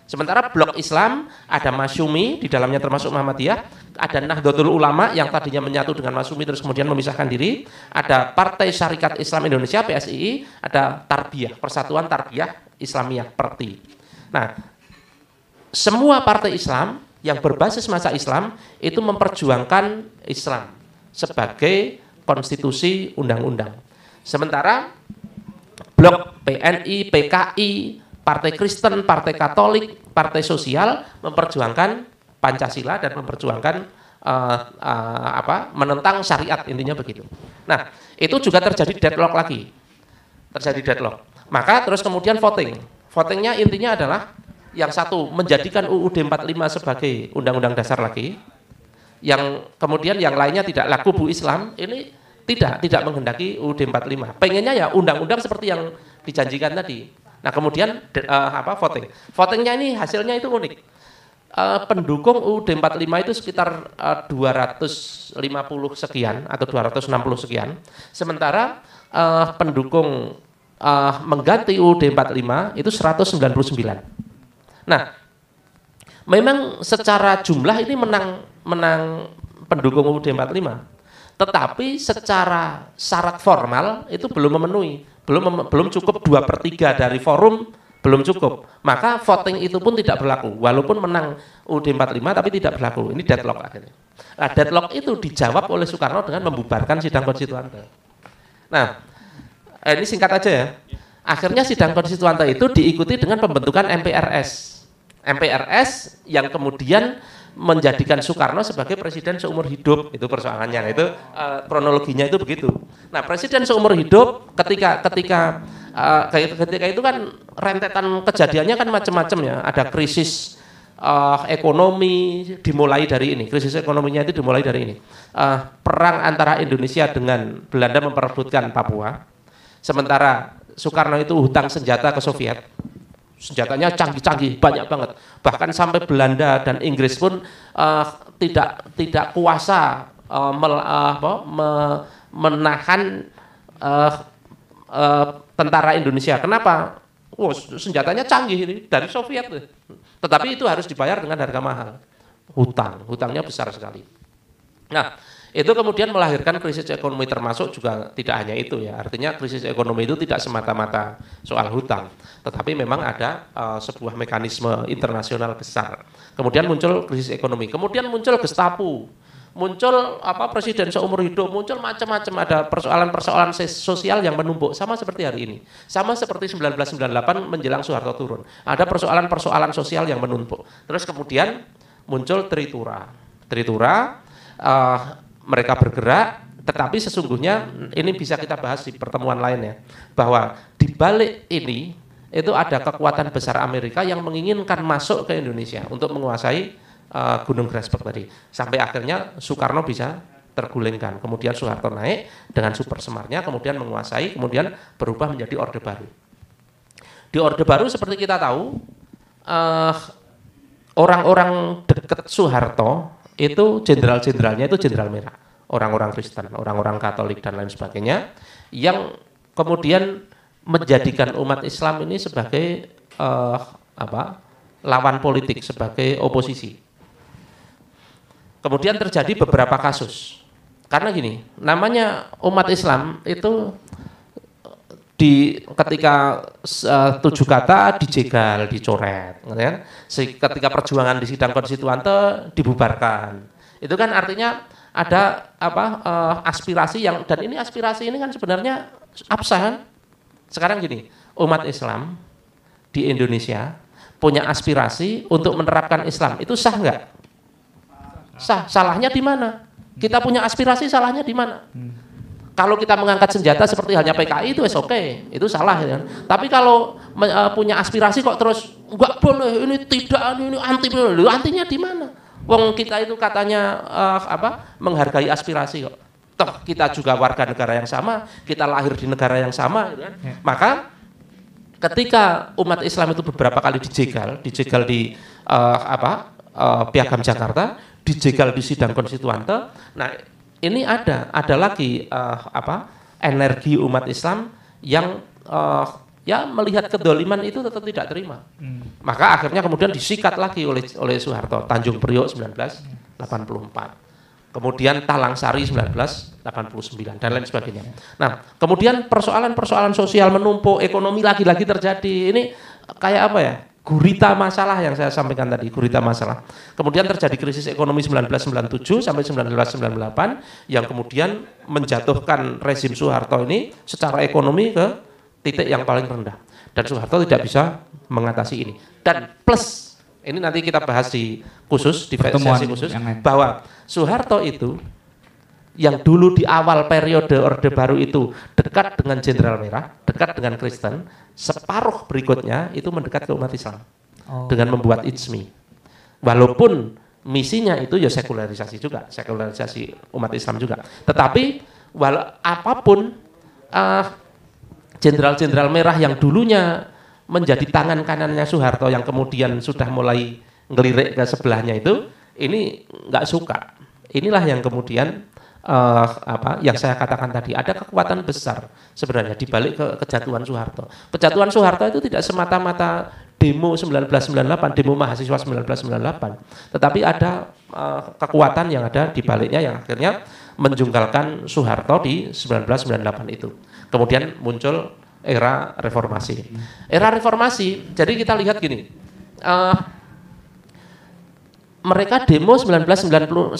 Sementara blok Islam ada Masyumi, di dalamnya termasuk Muhammadiyah, ada Nahdlatul Ulama yang tadinya menyatu dengan Masyumi terus kemudian memisahkan diri, ada Partai Syarikat Islam Indonesia PSII, ada Tarbiyah, Persatuan Tarbiyah Islamiyah PERTI. Nah, semua partai Islam yang berbasis masa Islam itu memperjuangkan Islam sebagai konstitusi undang-undang. Sementara blok PNI, PKI, Partai Kristen, Partai Katolik, Partai Sosial memperjuangkan Pancasila dan memperjuangkan menentang syariat, intinya begitu. Nah, itu juga terjadi deadlock lagi. Maka terus kemudian voting. Votingnya intinya adalah yang satu menjadikan UUD 45 sebagai undang-undang dasar lagi. Yang kemudian yang lainnya tidak laku Bu Islam, ini tidak menghendaki UUD 45. Pengennya ya undang-undang seperti yang dijanjikan tadi. Nah, kemudian voting. Votingnya ini hasilnya itu unik. Pendukung UUD 45 itu sekitar 250 sekian atau 260 sekian. Sementara pendukung mengganti UUD 45 itu 199. Nah, memang secara jumlah ini menang pendukung UUD 45. Tetapi secara syarat formal itu belum memenuhi. Belum cukup 2/3 dari forum, belum cukup. Maka voting itu pun tidak berlaku. Walaupun menang UUD 45 tapi tidak berlaku. Ini deadlock akhirnya. Nah, deadlock itu dijawab oleh Soekarno dengan membubarkan sidang konstituante. Nah, ini singkat aja ya. Akhirnya sidang konstituante itu diikuti dengan pembentukan MPRS. MPRS yang kemudian menjadikan Soekarno sebagai presiden seumur hidup, itu persoalannya. Itu kronologinya itu begitu. Nah, presiden seumur hidup ketika itu kan rentetan kejadiannya kan macam-macam ya. Ada krisis ekonomi dimulai dari ini. Krisis ekonominya itu dimulai dari ini. Perang antara Indonesia dengan Belanda memperebutkan Papua. Sementara Soekarno itu hutang senjata ke Soviet. Senjatanya canggih-canggih, banyak banget. Bahkan sampai Belanda dan Inggris pun tidak kuasa menahan tentara Indonesia. Kenapa? Senjatanya canggih ini dari Soviet. Tetapi itu harus dibayar dengan harga mahal. Hutangnya besar sekali. Nah, itu kemudian melahirkan krisis ekonomi, termasuk juga tidak hanya itu ya. Artinya krisis ekonomi itu tidak semata-mata soal hutang, tetapi memang ada sebuah mekanisme internasional besar. Kemudian muncul krisis ekonomi, kemudian muncul Gestapo, muncul presiden seumur hidup, muncul macam-macam, ada persoalan-persoalan sosial yang menumpuk, sama seperti hari ini, sama seperti 1998 menjelang Soeharto turun, ada persoalan-persoalan sosial yang menumpuk. Terus kemudian muncul Tritura, mereka bergerak, tetapi sesungguhnya ini bisa kita bahas di pertemuan lainnya, bahwa di balik ini itu ada kekuatan besar Amerika yang menginginkan masuk ke Indonesia untuk menguasai Gunung Grasberg tadi, sampai akhirnya Soekarno bisa tergulingkan, kemudian Soeharto naik dengan super semarnya, kemudian menguasai, kemudian berubah menjadi Orde Baru. Di Orde Baru seperti kita tahu, orang-orang dekat Soeharto itu jenderal-jenderalnya itu jenderal merah, orang-orang Kristen, orang-orang Katolik dan lain sebagainya, yang kemudian menjadikan umat Islam ini sebagai lawan politik, sebagai oposisi. Kemudian terjadi beberapa kasus, karena gini, namanya umat Islam itu ketika 7 kata dijegal, dicoret, kan? Ketika perjuangan di sidang konstituante dibubarkan. Itu kan artinya ada aspirasi yang, dan ini aspirasi ini kan sebenarnya absah kan? Sekarang gini, umat Islam di Indonesia punya aspirasi untuk menerapkan Islam, itu sah nggak? Sah. Salahnya di mana? Kita punya aspirasi, salahnya di mana? Kalau kita mengangkat senjata seperti halnya PKI itu oke, itu salah ya. Tapi kalau punya aspirasi kok terus enggak boleh, ini tidak, ini anti, antinya di mana? Wong kita itu katanya menghargai aspirasi kok. Toh kita juga warga negara yang sama, kita lahir di negara yang sama, gitu kan? Maka ketika umat Islam itu beberapa kali dijegal di Piagam Jakarta, dijegal di sidang konstituante. Nah, ini ada lagi energi umat Islam yang melihat kedoliman itu tetap tidak terima. Maka akhirnya kemudian disikat lagi oleh Soeharto, Tanjung Priok 1984. Kemudian Talang Sari 1989 dan lain sebagainya. Nah, kemudian persoalan-persoalan sosial menumpuk, ekonomi lagi-lagi terjadi. Ini kayak apa ya? Gurita masalah yang saya sampaikan tadi, gurita masalah. Kemudian terjadi krisis ekonomi 1997 sampai 1998 yang kemudian menjatuhkan rezim Soeharto ini secara ekonomi ke titik yang paling rendah. Dan Soeharto tidak bisa mengatasi ini. Dan plus, ini nanti kita bahas di sesi khusus, bahwa Soeharto itu yang dulu di awal periode Orde Baru itu dekat dengan Jenderal Merah, dekat dengan Kristen, separuh berikutnya itu mendekat ke umat Islam dengan membuat IJMI. Walaupun misinya itu ya sekularisasi juga, sekularisasi umat Islam juga. Tetapi apapun jenderal-jenderal merah yang dulunya menjadi tangan kanannya Soeharto yang kemudian sudah mulai ngelirik ke sebelahnya itu, ini nggak suka. Inilah yang kemudian yang saya katakan tadi, ada kekuatan besar sebenarnya di balik kejatuhan Soeharto. Kejatuhan Soeharto itu tidak semata-mata demo 1998, demo mahasiswa 1998, tetapi ada kekuatan yang ada di baliknya yang akhirnya menjungkalkan Soeharto di 1998 itu. Kemudian muncul era reformasi. Era reformasi, jadi kita lihat gini, mereka demo 1966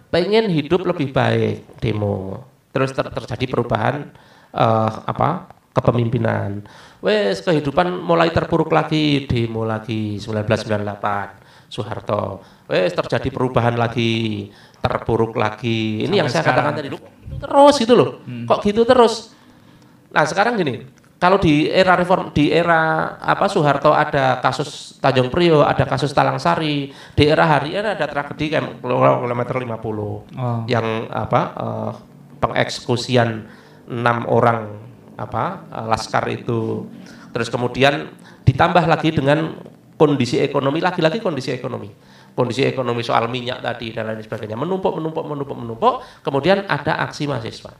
pengen hidup lebih baik, demo. terus terjadi perubahan kepemimpinan. Wes kehidupan mulai terpuruk lagi, demo lagi 1998 Soeharto. Wes terjadi perubahan lagi, terpuruk lagi. Ini yang saya katakan tadi, terus gitu loh. Kok gitu terus? Nah, sekarang gini, kalau di era reform, di era Soeharto ada kasus Tanjung Priok, ada kasus Talang Sari, di era hari ini ada tragedi kilometer 50 yang pengeksekusian 6 orang laskar itu. Terus kemudian ditambah lagi dengan kondisi ekonomi, lagi-lagi kondisi ekonomi soal minyak tadi dan lain sebagainya, menumpuk, kemudian ada aksi mahasiswa.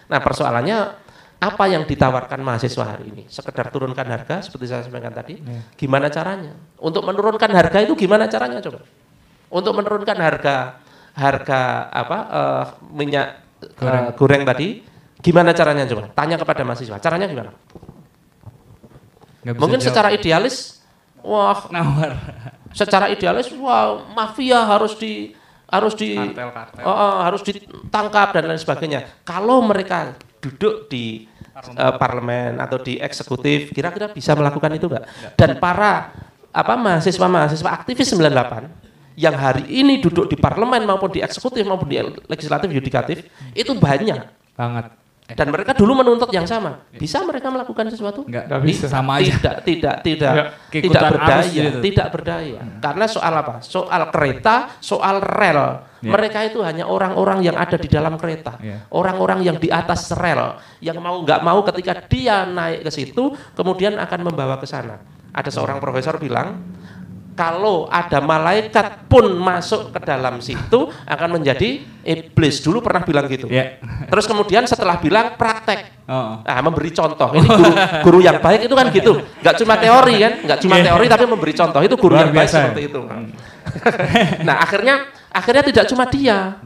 Nah, persoalannya apa yang ditawarkan mahasiswa hari ini? Sekedar turunkan harga seperti saya sampaikan tadi. Gimana caranya? Untuk menurunkan harga itu gimana caranya coba? Untuk menurunkan harga minyak goreng tadi, gimana caranya coba? Tanya kepada mahasiswa. Caranya gimana? Mungkin secara idealis, nawar. Secara idealis, mafia harus ditangkap dan lain sebagainya. Kalau mereka duduk di parlemen atau di eksekutif, kira-kira bisa melakukan itu enggak? Dan para mahasiswa aktivis 98 yang hari ini duduk di parlemen maupun di eksekutif maupun di legislatif yudikatif itu banyak banget. Dan mereka dulu menuntut yang sama. Bisa mereka melakukan sesuatu? Enggak bisa, sama aja. Tidak berdaya. Karena soal apa? Soal kereta, soal rel. Mereka itu hanya orang-orang yang ada di dalam kereta. Orang-orang yang di atas rel, yang mau nggak mau ketika dia naik ke situ, kemudian akan membawa ke sana. Ada seorang profesor bilang, kalau ada malaikat pun masuk ke dalam situ akan menjadi iblis. Dulu pernah bilang gitu. Terus kemudian setelah bilang praktek, memberi contoh. Ini guru yang baik itu kan gitu. Nggak cuma teori kan, nggak cuma teori tapi memberi contoh. Itu guru yang baik seperti itu. Nah, akhirnya tidak cuma dia,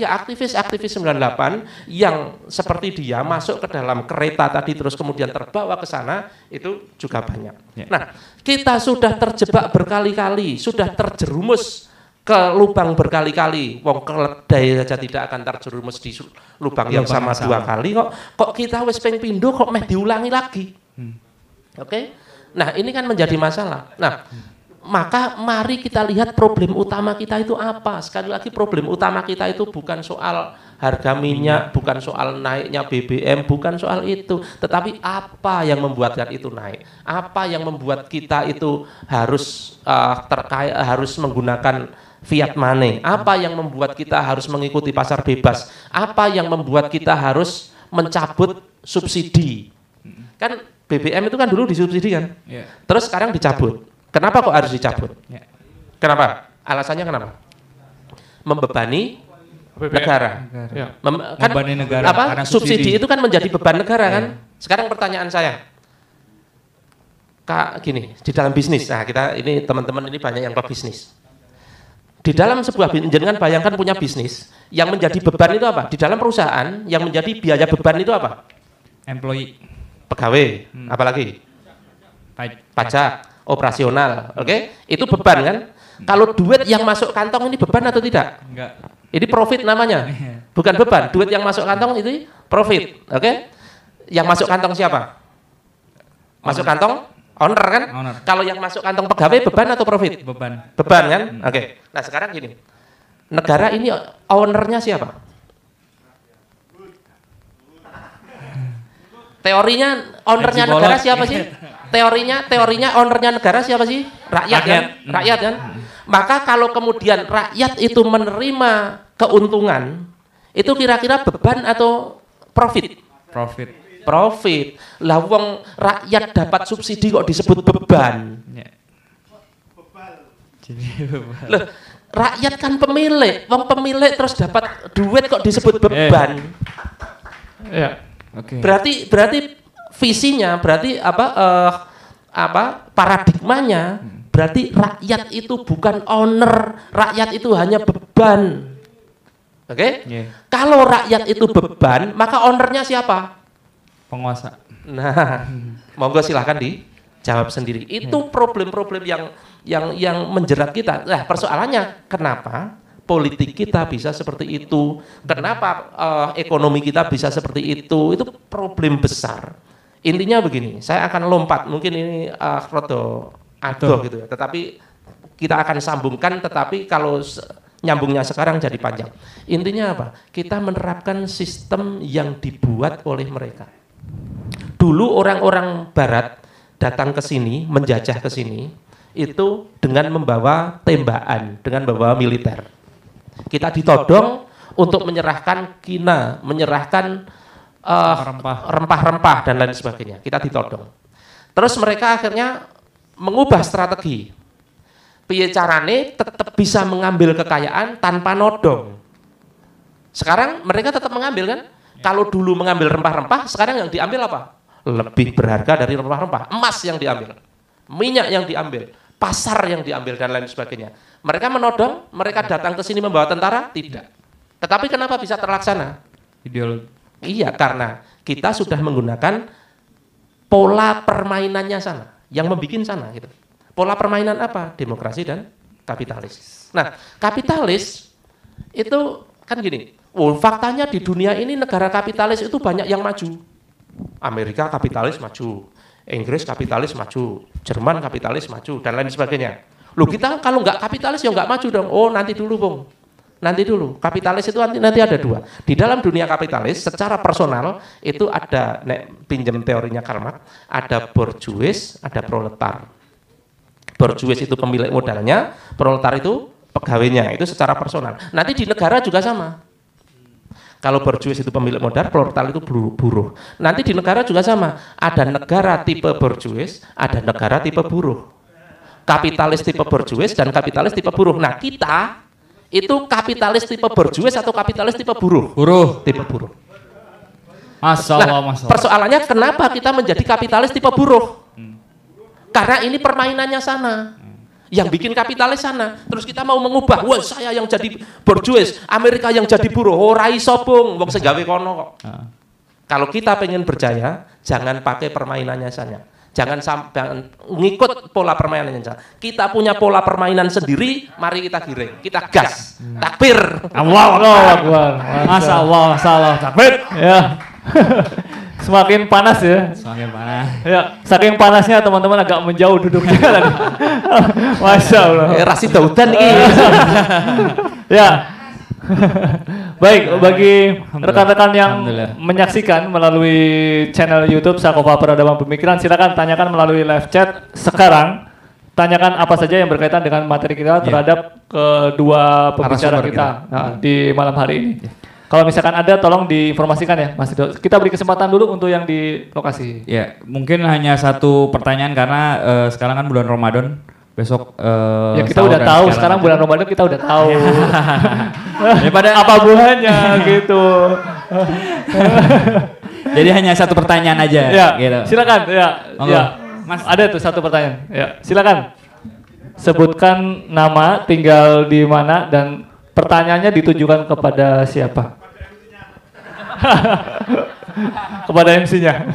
aktivis 98 yang seperti dia masuk ke dalam kereta tadi terus kemudian terbawa ke sana itu juga banyak. Nah, kita sudah terjebak berkali-kali, sudah terjerumus ke lubang berkali-kali. Wong keledai saja tidak akan terjerumus di lubang yang sama 2 kali kok kita wis ping pindho kok meh diulangi lagi. Oke? Nah, ini kan menjadi masalah. Nah, maka mari kita lihat problem utama kita itu apa. Sekali lagi problem utama kita itu bukan soal harga minyak, bukan soal naiknya BBM, bukan soal itu. Tetapi apa yang membuatkan itu naik? Apa yang membuat kita itu harus harus menggunakan fiat money? Apa yang membuat kita harus mengikuti pasar bebas? Apa yang membuat kita harus mencabut subsidi? Kan BBM itu kan dulu disubsidi kan? Terus sekarang dicabut. Kenapa kok harus dicabut? Kenapa? Alasannya kenapa? Membebani negara. Membebani negara. Subsidi itu kan menjadi beban negara kan? Sekarang pertanyaan saya, Kak, gini, di dalam bisnis, nah kita ini teman-teman ini banyak yang pebisnis. Di dalam sebuah jenengan bayangkan punya bisnis, yang menjadi beban itu apa? Di dalam perusahaan yang menjadi biaya beban itu apa? Employee. Pegawai, apalagi? Pajak. Operasional, oke? Itu beban kan? Kalau duit yang masuk kantong ini beban atau tidak? Enggak. Ini profit namanya, bukan beban. Duit yang masuk kantong itu profit, oke? Yang masuk kantong siapa? Masuk kantong owner kan? Kalau yang masuk kantong pegawai beban atau profit? Beban kan? Oke. Nah sekarang gini, negara ini ownernya siapa? Teorinya ownernya negara siapa sih? Teorinya ownernya negara siapa sih? Rakyat kan? Maka kalau kemudian rakyat itu menerima keuntungan, itu kira-kira beban atau profit? Profit. Lah wong rakyat dapat subsidi kok disebut beban? Loh, rakyat kan pemilik, wong pemilik terus dapat duit kok disebut beban? Berarti visinya, berarti paradigmanya, berarti rakyat itu bukan owner, rakyat itu hanya beban. Kalau rakyat itu beban, maka ownernya siapa? Penguasa. Nah, monggo silahkan dijawab sendiri. Itu problem-problem yang menjerat kita. Nah, persoalannya kenapa politik kita bisa seperti itu? Kenapa ekonomi kita bisa seperti itu? Itu problem besar. Intinya begini, saya akan lompat, mungkin ini rodo adoh gitu ya, tetapi kita akan sambungkan, tetapi kalau nyambungnya sekarang jadi panjang. Intinya apa? Kita menerapkan sistem yang dibuat oleh mereka. Dulu orang-orang barat datang ke sini, menjajah ke sini, itu dengan membawa tembakan, dengan membawa militer. Kita ditodong untuk menyerahkan kina, menyerahkan rempah-rempah dan lain sebagainya. Kita ditodong. Terus mereka akhirnya mengubah strategi. Piye carane tetap bisa mengambil kekayaan tanpa nodong. Sekarang mereka tetap mengambil kan? Kalau dulu mengambil rempah-rempah, sekarang yang diambil apa? Lebih berharga dari rempah-rempah. Emas yang diambil, minyak yang diambil, pasar yang diambil dan lain sebagainya. Mereka menodong, mereka datang ke sini membawa tentara? Tidak. Tetapi kenapa bisa terlaksana? Ideologi. Iya, karena kita sudah menggunakan pola permainannya sana, yang membikin sana gitu. Pola permainan apa? Demokrasi dan kapitalis. Nah, kapitalis itu kan gini, faktanya di dunia ini negara kapitalis itu banyak yang maju. Amerika kapitalis maju, Inggris kapitalis maju, Jerman kapitalis maju, dan lain sebagainya. Loh, kita kalau nggak kapitalis ya nggak maju dong. Oh, nanti dulu Bung, nanti dulu. Kapitalis itu nanti ada dua. Di dalam dunia kapitalis secara personal itu ada, pinjam teorinya Karl Marx, ada bourgeois, ada proletar. Bourgeois itu pemilik modalnya, proletar itu pegawainya, itu secara personal. Nanti di negara juga sama. Kalau bourgeois itu pemilik modal, proletar itu buruh. Nanti di negara juga sama. Ada negara tipe bourgeois, ada negara tipe buruh. Kapitalis tipe bourgeois dan kapitalis tipe buruh. Nah, kita itu kapitalis tipe bourgeois atau kapitalis tipe buruh? Buruh. Tipe buruh. Masalah. Persoalannya kenapa kita menjadi kapitalis tipe buruh? Karena ini permainannya sana. Yang bikin kapitalis sana. Terus kita mau mengubah, wah saya yang jadi bourgeois, Amerika yang jadi buruh. Ora iso Bung, wong segawe kono kok. Kalau kita pengen berjaya, jangan pakai permainannya sana. Jangan sampai ngikut pola permainannya sana. Kita punya pola permainan sendiri, mari kita giring, kita gas. Takbir. Allahu Akbar. Masalah, salah. Takbir. Ya. Semakin panas ya. Semakin panas. Ya, saking panasnya teman-teman agak menjauh duduknya lagi. Masya Allah. Rasi Daudan ini. Ya. Baik, bagi rekan-rekan yang menyaksikan melalui channel YouTube Sakofa Peradaban Pemikiran, silakan tanyakan melalui live chat sekarang. Tanyakan apa saja yang berkaitan dengan materi kita terhadap kedua pembicara kita di malam hari ini. Kalau misalkan ada, tolong diinformasikan ya, Mas Rido. Kita beri kesempatan dulu untuk yang di lokasi. Ya, mungkin hanya satu pertanyaan karena sekarang kan bulan Ramadan. Besok ya kita udah tahu sekarang bulan Ramadan, kita udah tahu. Daripada apa bulannya gitu. Jadi hanya satu pertanyaan aja Ya, gitu. Silakan ya. Monggo. Ya. Mas, ada tuh satu pertanyaan. Ya, silakan. Sebutkan nama, tinggal di mana, dan pertanyaannya ditujukan kepada siapa? Kepada MC-nya.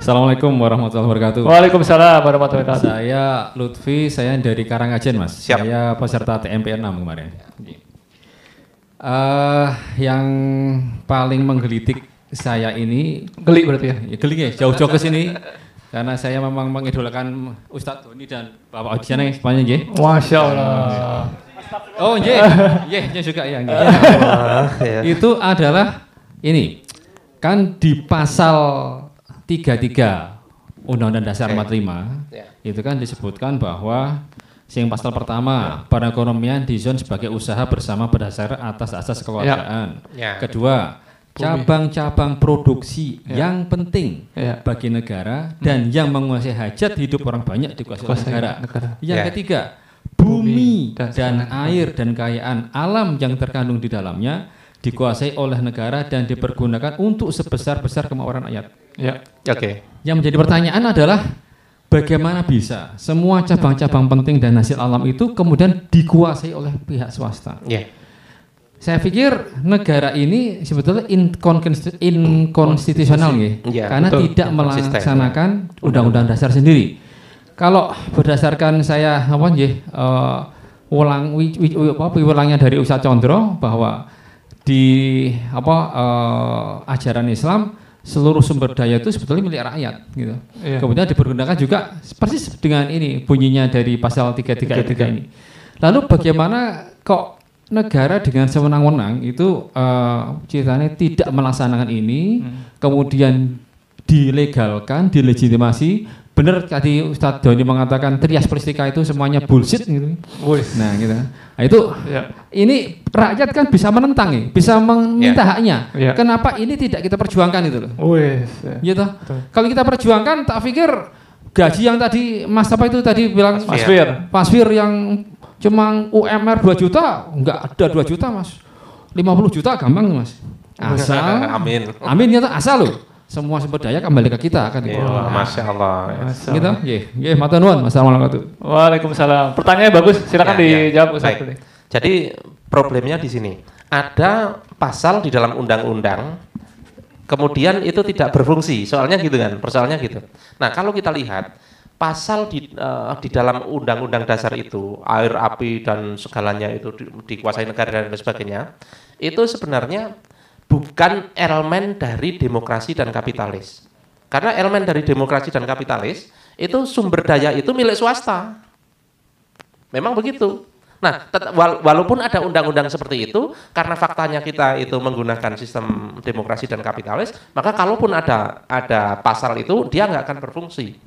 Assalamualaikum warahmatullahi wabarakatuh. Waalaikumsalam warahmatullahi wabarakatuh. Saya Lutfi, saya dari Karangajen, Mas. Siap. Saya peserta TMP 6 kemarin. Yang paling menggelitik saya ini, Geli berarti ya? geli ya, jauh-jauh ke sini karena saya memang mengidolakan Ustadz Doni dan Bapak Odiana yang semuanya nggih. Masya Allah. Oh nggih, nggih juga ya nggih. Itu adalah ini kan di pasal 33 Undang-Undang Dasar 45 itu kan disebutkan bahwa yang pasal pertama perekonomian dizon sebagai usaha bersama berdasar atas asas kekeluargaan. Kedua, cabang-cabang produksi yang penting bagi negara dan yang menguasai hajat hidup orang banyak dikuasai oleh negara. Yang ketiga, bumi dan air dan kekayaan alam yang terkandung di dalamnya dikuasai oleh negara dan dipergunakan untuk sebesar-besar kemauan rakyat. Oke. Yang menjadi pertanyaan adalah bagaimana bisa semua cabang-cabang penting dan hasil alam itu kemudian dikuasai oleh pihak swasta? Saya pikir negara ini sebetulnya inkonstitusional karena tidak melaksanakan undang-undang dasar sendiri. Kalau berdasarkan saya piwulangnya dari Ustadz Condro bahwa di ajaran Islam seluruh sumber daya itu sebetulnya milik rakyat gitu. Iya. Kemudian dipergunakan juga persis dengan ini bunyinya dari pasal 333 ini. Lalu bagaimana kok negara dengan sewenang-wenang itu ceritanya tidak melaksanakan ini, kemudian dilegalkan, dilegitimasi. Benar tadi Ustadz Doni mengatakan trias peristika itu semuanya bullshit gitu. Nah gitu. Nah itu ini rakyat kan bisa menentang ya, bisa meminta haknya. Kenapa ini tidak kita perjuangkan itu loh? Gitu. Kalau kita perjuangkan, tak pikir gaji yang tadi Mas apa itu tadi bilang Mas Fir yang cuma UMR 2 juta, enggak ada 2 juta Mas. 50 juta gampang Mas. Asal amin ya asal loh. Semua sumber daya kembali ke kita kan gitu. Masya Allah. Gitu. Matur nuwun. Assalamualaikum. Waalaikumsalam. Pertanyaannya bagus, silakan dijawab Ustaz. Jadi problemnya di sini. Ada pasal di dalam undang-undang kemudian itu tidak berfungsi. Soalnya gitu kan, persoalannya gitu. Nah, kalau kita lihat pasal di dalam undang-undang dasar itu, air, api dan segalanya itu dikuasai negara dan sebagainya, itu sebenarnya bukan elemen dari demokrasi dan kapitalis. Karena elemen dari demokrasi dan kapitalis itu sumber daya itu milik swasta. Memang begitu. Nah, walaupun ada undang-undang seperti itu, karena faktanya kita itu menggunakan sistem demokrasi dan kapitalis, maka kalaupun ada pasal itu, dia nggak akan berfungsi.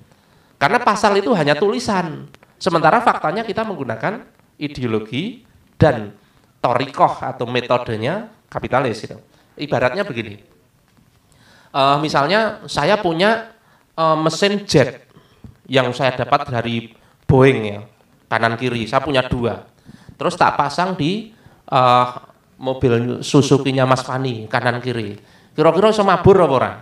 Karena pasal itu hanya tulisan. Sementara faktanya kita menggunakan ideologi dan thorikoh atau metodenya kapitalis itu. Ibaratnya begini, misalnya saya punya mesin jet yang saya dapat dari Boeing ya, kanan kiri, saya punya 2. Terus tak pasang di mobil Suzuki-nya Mas Fani, kanan kiri. Kira-kira bisa mabur apa orang?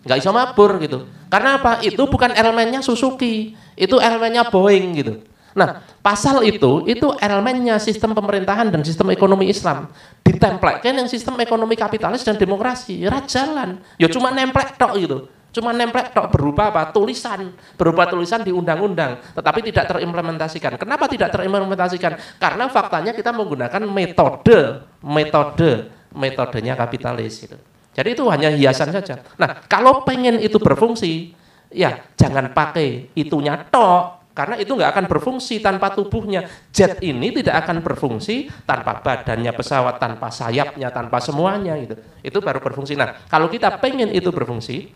Nggak bisa mabur gitu. Karena apa? Itu bukan elemennya Suzuki, itu elemennya Boeing gitu. Nah, pasal itu elemennya sistem pemerintahan dan sistem ekonomi Islam. Ditemplekkan yang sistem ekonomi kapitalis dan demokrasi. Jalan. Ya cuma nemplek tok gitu. Cuma nemplek tok berupa apa? Berupa tulisan di undang-undang, tetapi tidak terimplementasikan. Kenapa tidak terimplementasikan? Karena faktanya kita menggunakan metodenya kapitalis gitu. Jadi itu hanya hiasan saja. Nah, kalau pengen itu berfungsi, ya jangan pakai itunya tok. Karena itu nggak akan berfungsi tanpa tubuhnya. Jet ini tidak akan berfungsi tanpa badannya pesawat, tanpa sayapnya, tanpa semuanya gitu. Itu baru berfungsi. Nah, kalau kita pengen itu berfungsi,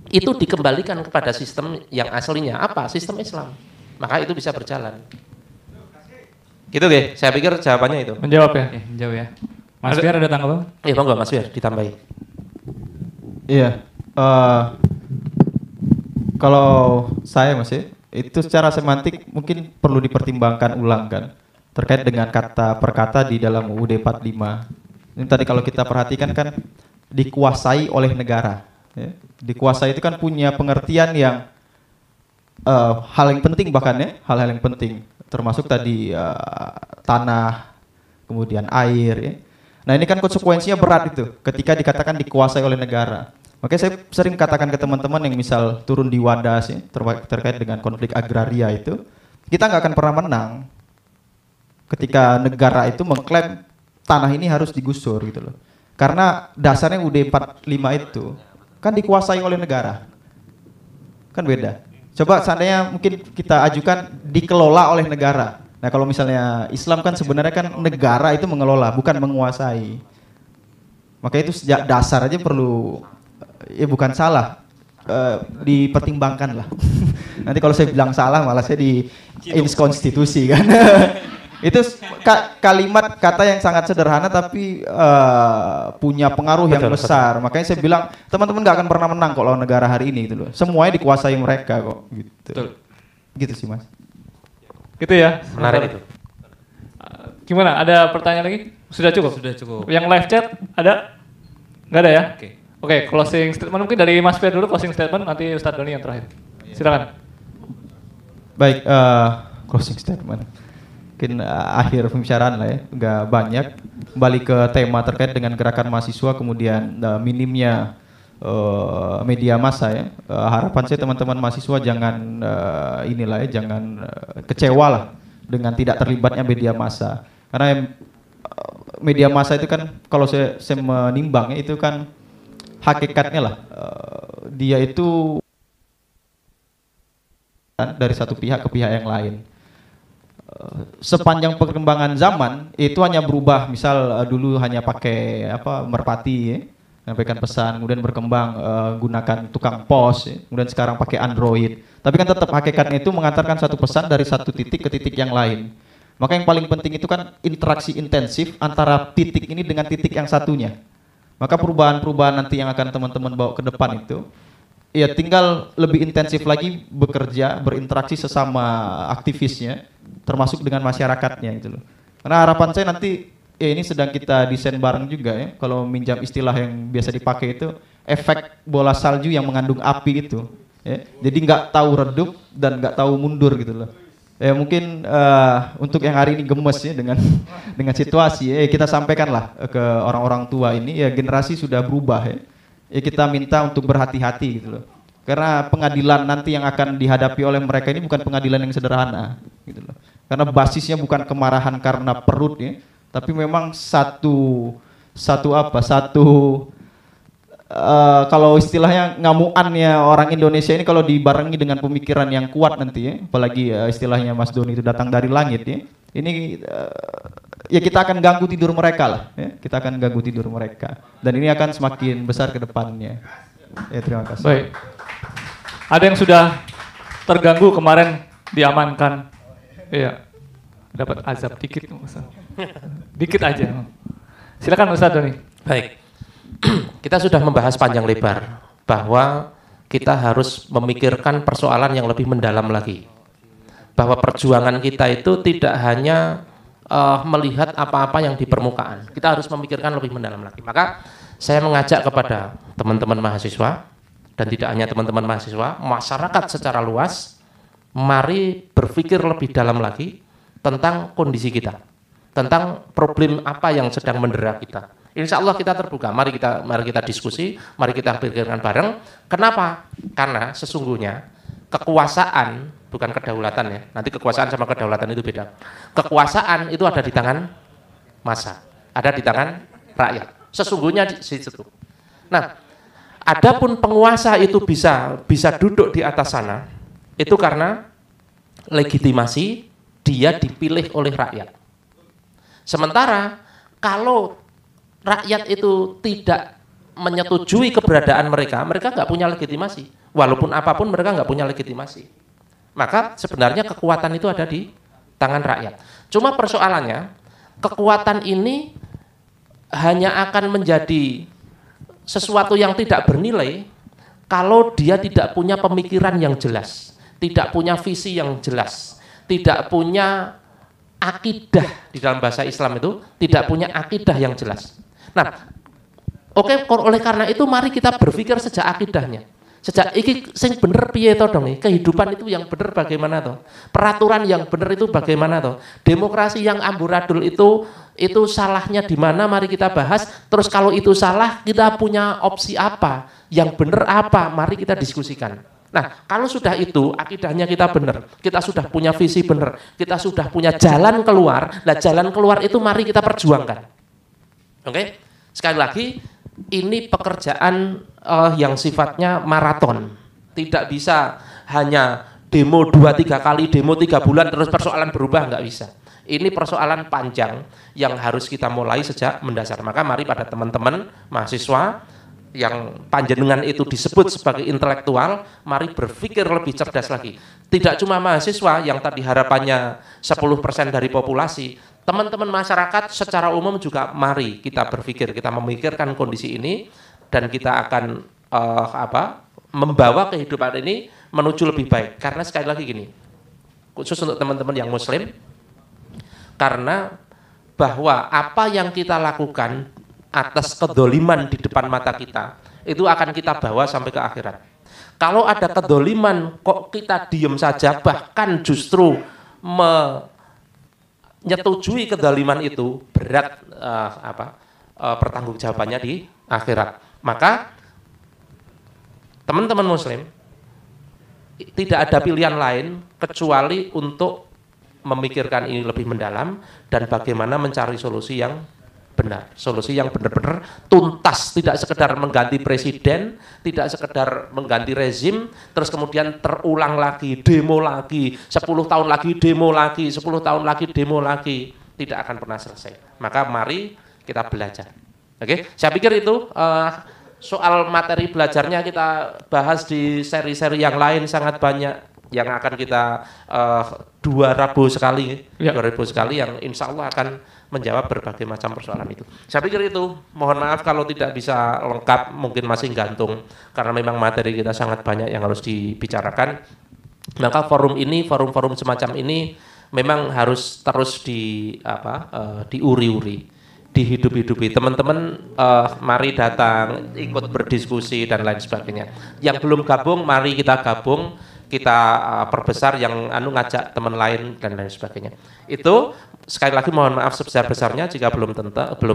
itu dikembalikan kepada sistem yang aslinya apa? Sistem Islam. Maka itu bisa berjalan. Gitu deh. Saya pikir jawabannya itu. Menjawab ya. Menjawab ya. Mas Fiar ada tanggapan? Iya, monggo Mas Fiar ditambahi. Iya. Kalau saya masih itu secara semantik mungkin perlu dipertimbangkan ulang kan terkait dengan kata per kata di dalam UUD 45. Ini tadi kalau kita perhatikan kan dikuasai oleh negara. Ya. Dikuasai itu kan punya pengertian yang hal yang penting bahkan ya, hal-hal yang penting termasuk tadi tanah, kemudian air ya. Nah ini kan konsekuensinya berat itu ketika dikatakan dikuasai oleh negara. Makanya saya sering katakan ke teman-teman yang misal turun di Wadas ya, terkait dengan konflik agraria itu, kita nggak akan pernah menang ketika negara itu mengklaim tanah ini harus digusur gitu loh. Karena dasarnya UUD 45 itu kan dikuasai oleh negara. Kan beda. Coba seandainya mungkin kita ajukan dikelola oleh negara. Nah kalau misalnya Islam kan sebenarnya kan negara itu mengelola, bukan menguasai. Maka itu sejak dasar aja perlu, ya bukan salah, dipertimbangkan lah. Nanti kalau saya bilang salah malah saya di inskonstitusi kan. Itu kalimat kata yang sangat sederhana tapi punya pengaruh yang besar. Makanya saya bilang teman-teman nggak akan pernah menang kalau negara hari ini gitu loh. Semuanya dikuasai mereka kok gitu. Gitu sih Mas. Gitu ya. Menarik itu. Gimana? Ada pertanyaan lagi? Sudah cukup? Sudah cukup. Yang live chat ada? Nggak ada ya? Oke. Closing statement mungkin dari Mas Fiar dulu, closing statement, nanti Ustadz Doni yang terakhir. Silakan. Baik, closing statement. Mungkin akhir pembicaraan lah ya, nggak banyak. Kembali ke tema terkait dengan gerakan mahasiswa, kemudian minimnya media massa ya. Harapan saya teman-teman mahasiswa jangan jangan kecewa lah dengan tidak terlibatnya media massa. Karena media massa itu kan kalau saya menimbang itu kan hakikatnya lah dia itu dari satu pihak ke pihak yang lain. Sepanjang perkembangan zaman itu hanya berubah, misal dulu hanya pakai merpati ya, menyampaikan pesan, kemudian berkembang gunakan tukang pos ya, kemudian sekarang pakai Android. Tapi kan tetap hakikatnya itu mengantarkan satu pesan dari satu titik ke titik yang lain. Maka yang paling penting itu kan interaksi intensif antara titik ini dengan titik yang satunya. Maka perubahan-perubahan nanti yang akan teman-teman bawa ke depan itu ya tinggal lebih intensif lagi bekerja, berinteraksi sesama aktivisnya, termasuk dengan masyarakatnya gitu loh. Karena harapan saya nanti ini sedang kita desain bareng juga ya, kalau minjam istilah yang biasa dipakai itu efek bola salju yang mengandung api itu ya. Jadi nggak tahu redup dan nggak tahu mundur gitu loh. Ya mungkin untuk yang hari ini gemes ya dengan situasi ya, kita sampaikanlah ke orang-orang tua ini ya, generasi sudah berubah ya. Ya kita minta untuk berhati-hati gitu loh. Karena pengadilan nanti yang akan dihadapi oleh mereka ini bukan pengadilan yang sederhana gitu loh. Karena basisnya bukan kemarahan karena perut ya, tapi memang satu kalau istilahnya ngamuannya orang Indonesia ini kalau dibarengi dengan pemikiran yang kuat nanti ya, apalagi istilahnya Mas Doni itu datang dari langit ya. Ini ya kita akan ganggu tidur mereka lah ya. Kita akan ganggu tidur mereka dan ini akan semakin besar ke depannya. Ya terima kasih. Baik. Ada yang sudah terganggu kemarin diamankan. Iya. Dapat azab dikit Ustaz. Dikit aja. Silakan Ustaz Doni. Baik. Kita sudah membahas panjang lebar bahwa kita harus memikirkan persoalan yang lebih mendalam lagi. Bahwa perjuangan kita itu tidak hanya melihat apa-apa yang di permukaan. Kita harus memikirkan lebih mendalam lagi. Maka saya mengajak kepada teman-teman mahasiswa dan tidak hanya teman-teman mahasiswa, masyarakat secara luas, mari berpikir lebih dalam lagi tentang kondisi kita, tentang problem apa yang sedang mendera kita. Insya Allah kita terbuka. Mari kita diskusi, mari kita pikirkan bareng. Kenapa? Karena sesungguhnya kekuasaan bukan kedaulatan ya. Nanti kekuasaan sama kedaulatan itu beda. Kekuasaan itu ada di tangan massa, ada di tangan rakyat. Sesungguhnya di situ. Nah, adapun penguasa itu bisa duduk di atas sana, itu karena legitimasi dia dipilih oleh rakyat. Sementara kalau rakyat itu tidak menyetujui keberadaan mereka nggak punya legitimasi. Walaupun apapun mereka nggak punya legitimasi. Maka sebenarnya kekuatan itu ada di tangan rakyat. Cuma persoalannya, kekuatan ini hanya akan menjadi sesuatu yang tidak bernilai kalau dia tidak punya pemikiran yang jelas, tidak punya visi yang jelas, tidak punya akidah. Di dalam bahasa Islam itu tidak punya akidah yang jelas. Nah, oleh karena itu mari kita berpikir sejak akidahnya. Sejak iki sing bener piye to dong, kehidupan itu yang bener bagaimana toh? Peraturan yang bener itu bagaimana toh? Demokrasi yang amburadul itu salahnya di mana? Mari kita bahas. Terus kalau itu salah, kita punya opsi apa? Yang bener apa? Mari kita diskusikan. Nah, kalau sudah itu akidahnya kita benar, kita sudah punya visi benar, kita sudah punya jalan keluar. Nah, jalan keluar itu mari kita perjuangkan. Oke? Sekali lagi, ini pekerjaan yang sifatnya maraton. Tidak bisa hanya demo 2-3 kali, demo 3 bulan terus persoalan berubah, nggak bisa. Ini persoalan panjang yang harus kita mulai sejak mendasar. Maka mari pada teman-teman mahasiswa yang panjenengan itu disebut sebagai intelektual, mari berpikir lebih cerdas lagi. Tidak cuma mahasiswa yang tadi harapannya 10% dari populasi, teman-teman masyarakat secara umum juga mari kita berpikir, kita memikirkan kondisi ini dan kita akan membawa kehidupan ini menuju lebih baik. Karena sekali lagi gini, khusus untuk teman-teman yang muslim, karena bahwa apa yang kita lakukan atas kedoliman di depan mata kita itu akan kita bawa sampai ke akhirat. Kalau ada kedoliman kok kita diem saja, bahkan justru menyetujui kedoliman itu, berat pertanggungjawabannya di akhirat. Maka teman-teman muslim tidak ada pilihan lain kecuali untuk memikirkan ini lebih mendalam dan bagaimana mencari solusi yang benar, solusi yang benar-benar tuntas, tidak sekedar mengganti presiden, tidak sekedar mengganti rezim, terus kemudian terulang lagi, demo lagi, 10 tahun lagi demo lagi, 10 tahun lagi demo lagi, tidak akan pernah selesai. Maka mari kita belajar. Oke, saya pikir itu soal materi belajarnya kita bahas di seri-seri yang lain sangat banyak yang akan kita 2 Rabu sekali, ya. 2 Rabu sekali yang insya Allah akan menjawab berbagai macam persoalan itu. Saya pikir itu, mohon maaf kalau tidak bisa lengkap, mungkin masih gantung karena memang materi kita sangat banyak yang harus dibicarakan. Maka forum ini, forum-forum semacam ini memang harus terus diuri-uri, dihidup-hidupi. Teman-teman mari datang, ikut berdiskusi dan lain sebagainya. Yang belum gabung, mari kita gabung, kita perbesar, yang ngajak teman lain dan lain sebagainya. Itu sekali lagi mohon maaf sebesar-besarnya jika belum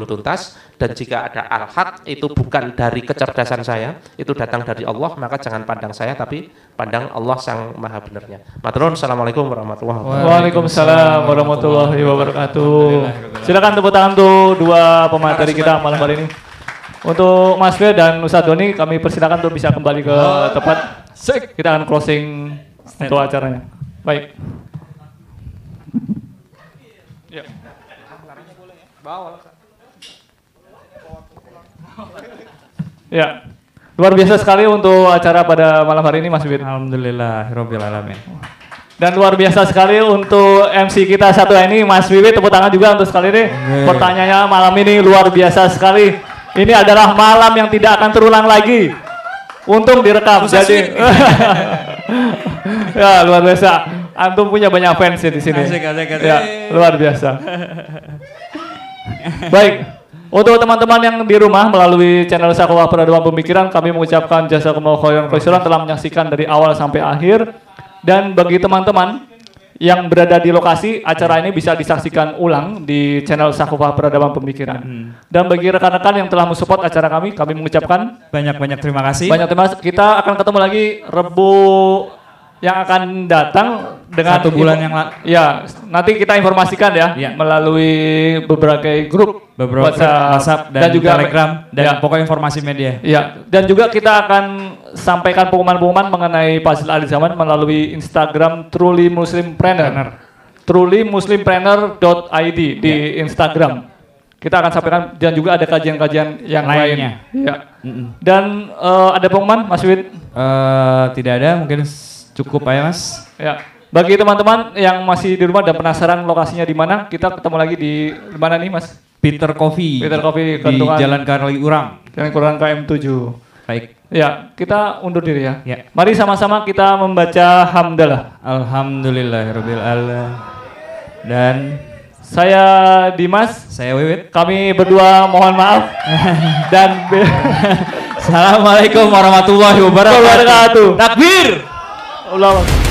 tuntas, dan jika ada al-haq itu bukan dari kecerdasan saya, itu datang dari Allah, maka jangan pandang saya tapi pandang Allah sang maha benarnya. Maturun, assalamualaikum warahmatullahi wabarakatuh. Waalaikumsalam warahmatullahi wabarakatuh. Silakan tepuk tangan untuk 2 pemateri kita malam hari ini. Untuk Mas Fir dan Ustadz Doni, kami persilakan untuk bisa kembali ke tempat. Kita akan closing untuk acaranya. Baik. Ya. Ya. Luar biasa sekali untuk acara pada malam hari ini, Mas Fir. Alhamdulillahirabbil alamin. Dan luar biasa sekali untuk MC kita satu ini, Mas Wiwit, tepuk tangan juga untuk sekali ini. Pertanyaannya malam ini luar biasa sekali. Ini adalah malam yang tidak akan terulang lagi. Untung direkam. Jadi ya luar biasa. Antum punya banyak fans ya di sini. Asik. Ya, luar biasa. Baik. Untuk teman-teman yang di rumah melalui channel Sakowah Peradaban Pemikiran, kami mengucapkan jazakumullahu khairan telah menyaksikan dari awal sampai akhir. Dan bagi teman-teman yang berada di lokasi, acara ini bisa disaksikan ulang di channel Sakowah Peradaban Pemikiran. Dan bagi rekan-rekan yang telah mensupport acara kami mengucapkan banyak terima kasih. Banyak terima kasih. Kita akan ketemu lagi Rebu yang akan datang dengan 1 bulan yang ya, nanti kita informasikan ya, melalui beberapa grup WhatsApp dan juga Telegram dan pokoknya informasi media. Ya, dan juga kita akan sampaikan pengumuman-pengumuman mengenai Fazil Ali Zaman melalui Instagram Truly Muslim Planner. trulymuslimplanner.id di Instagram. Kita akan sampaikan, dan juga ada kajian-kajian yang lainnya. Ya. Dan ada pengumuman, Mas Wid? Tidak ada, mungkin cukup aja, Mas. Ya. Bagi teman-teman yang masih di rumah dan penasaran lokasinya di mana, kita ketemu lagi di mana nih, Mas? Peter Coffee di Jalan Kali Urang. Jalan Urang KM7. Baik. Ya, kita undur diri ya. Mari sama-sama kita membaca hamdalah. Alhamdulillahirabbil alamin. Dan saya Dimas, saya Wiwit. Kami berdua mohon maaf. Dan Assalamualaikum warahmatullahi wabarakatuh. Takbir. Allah.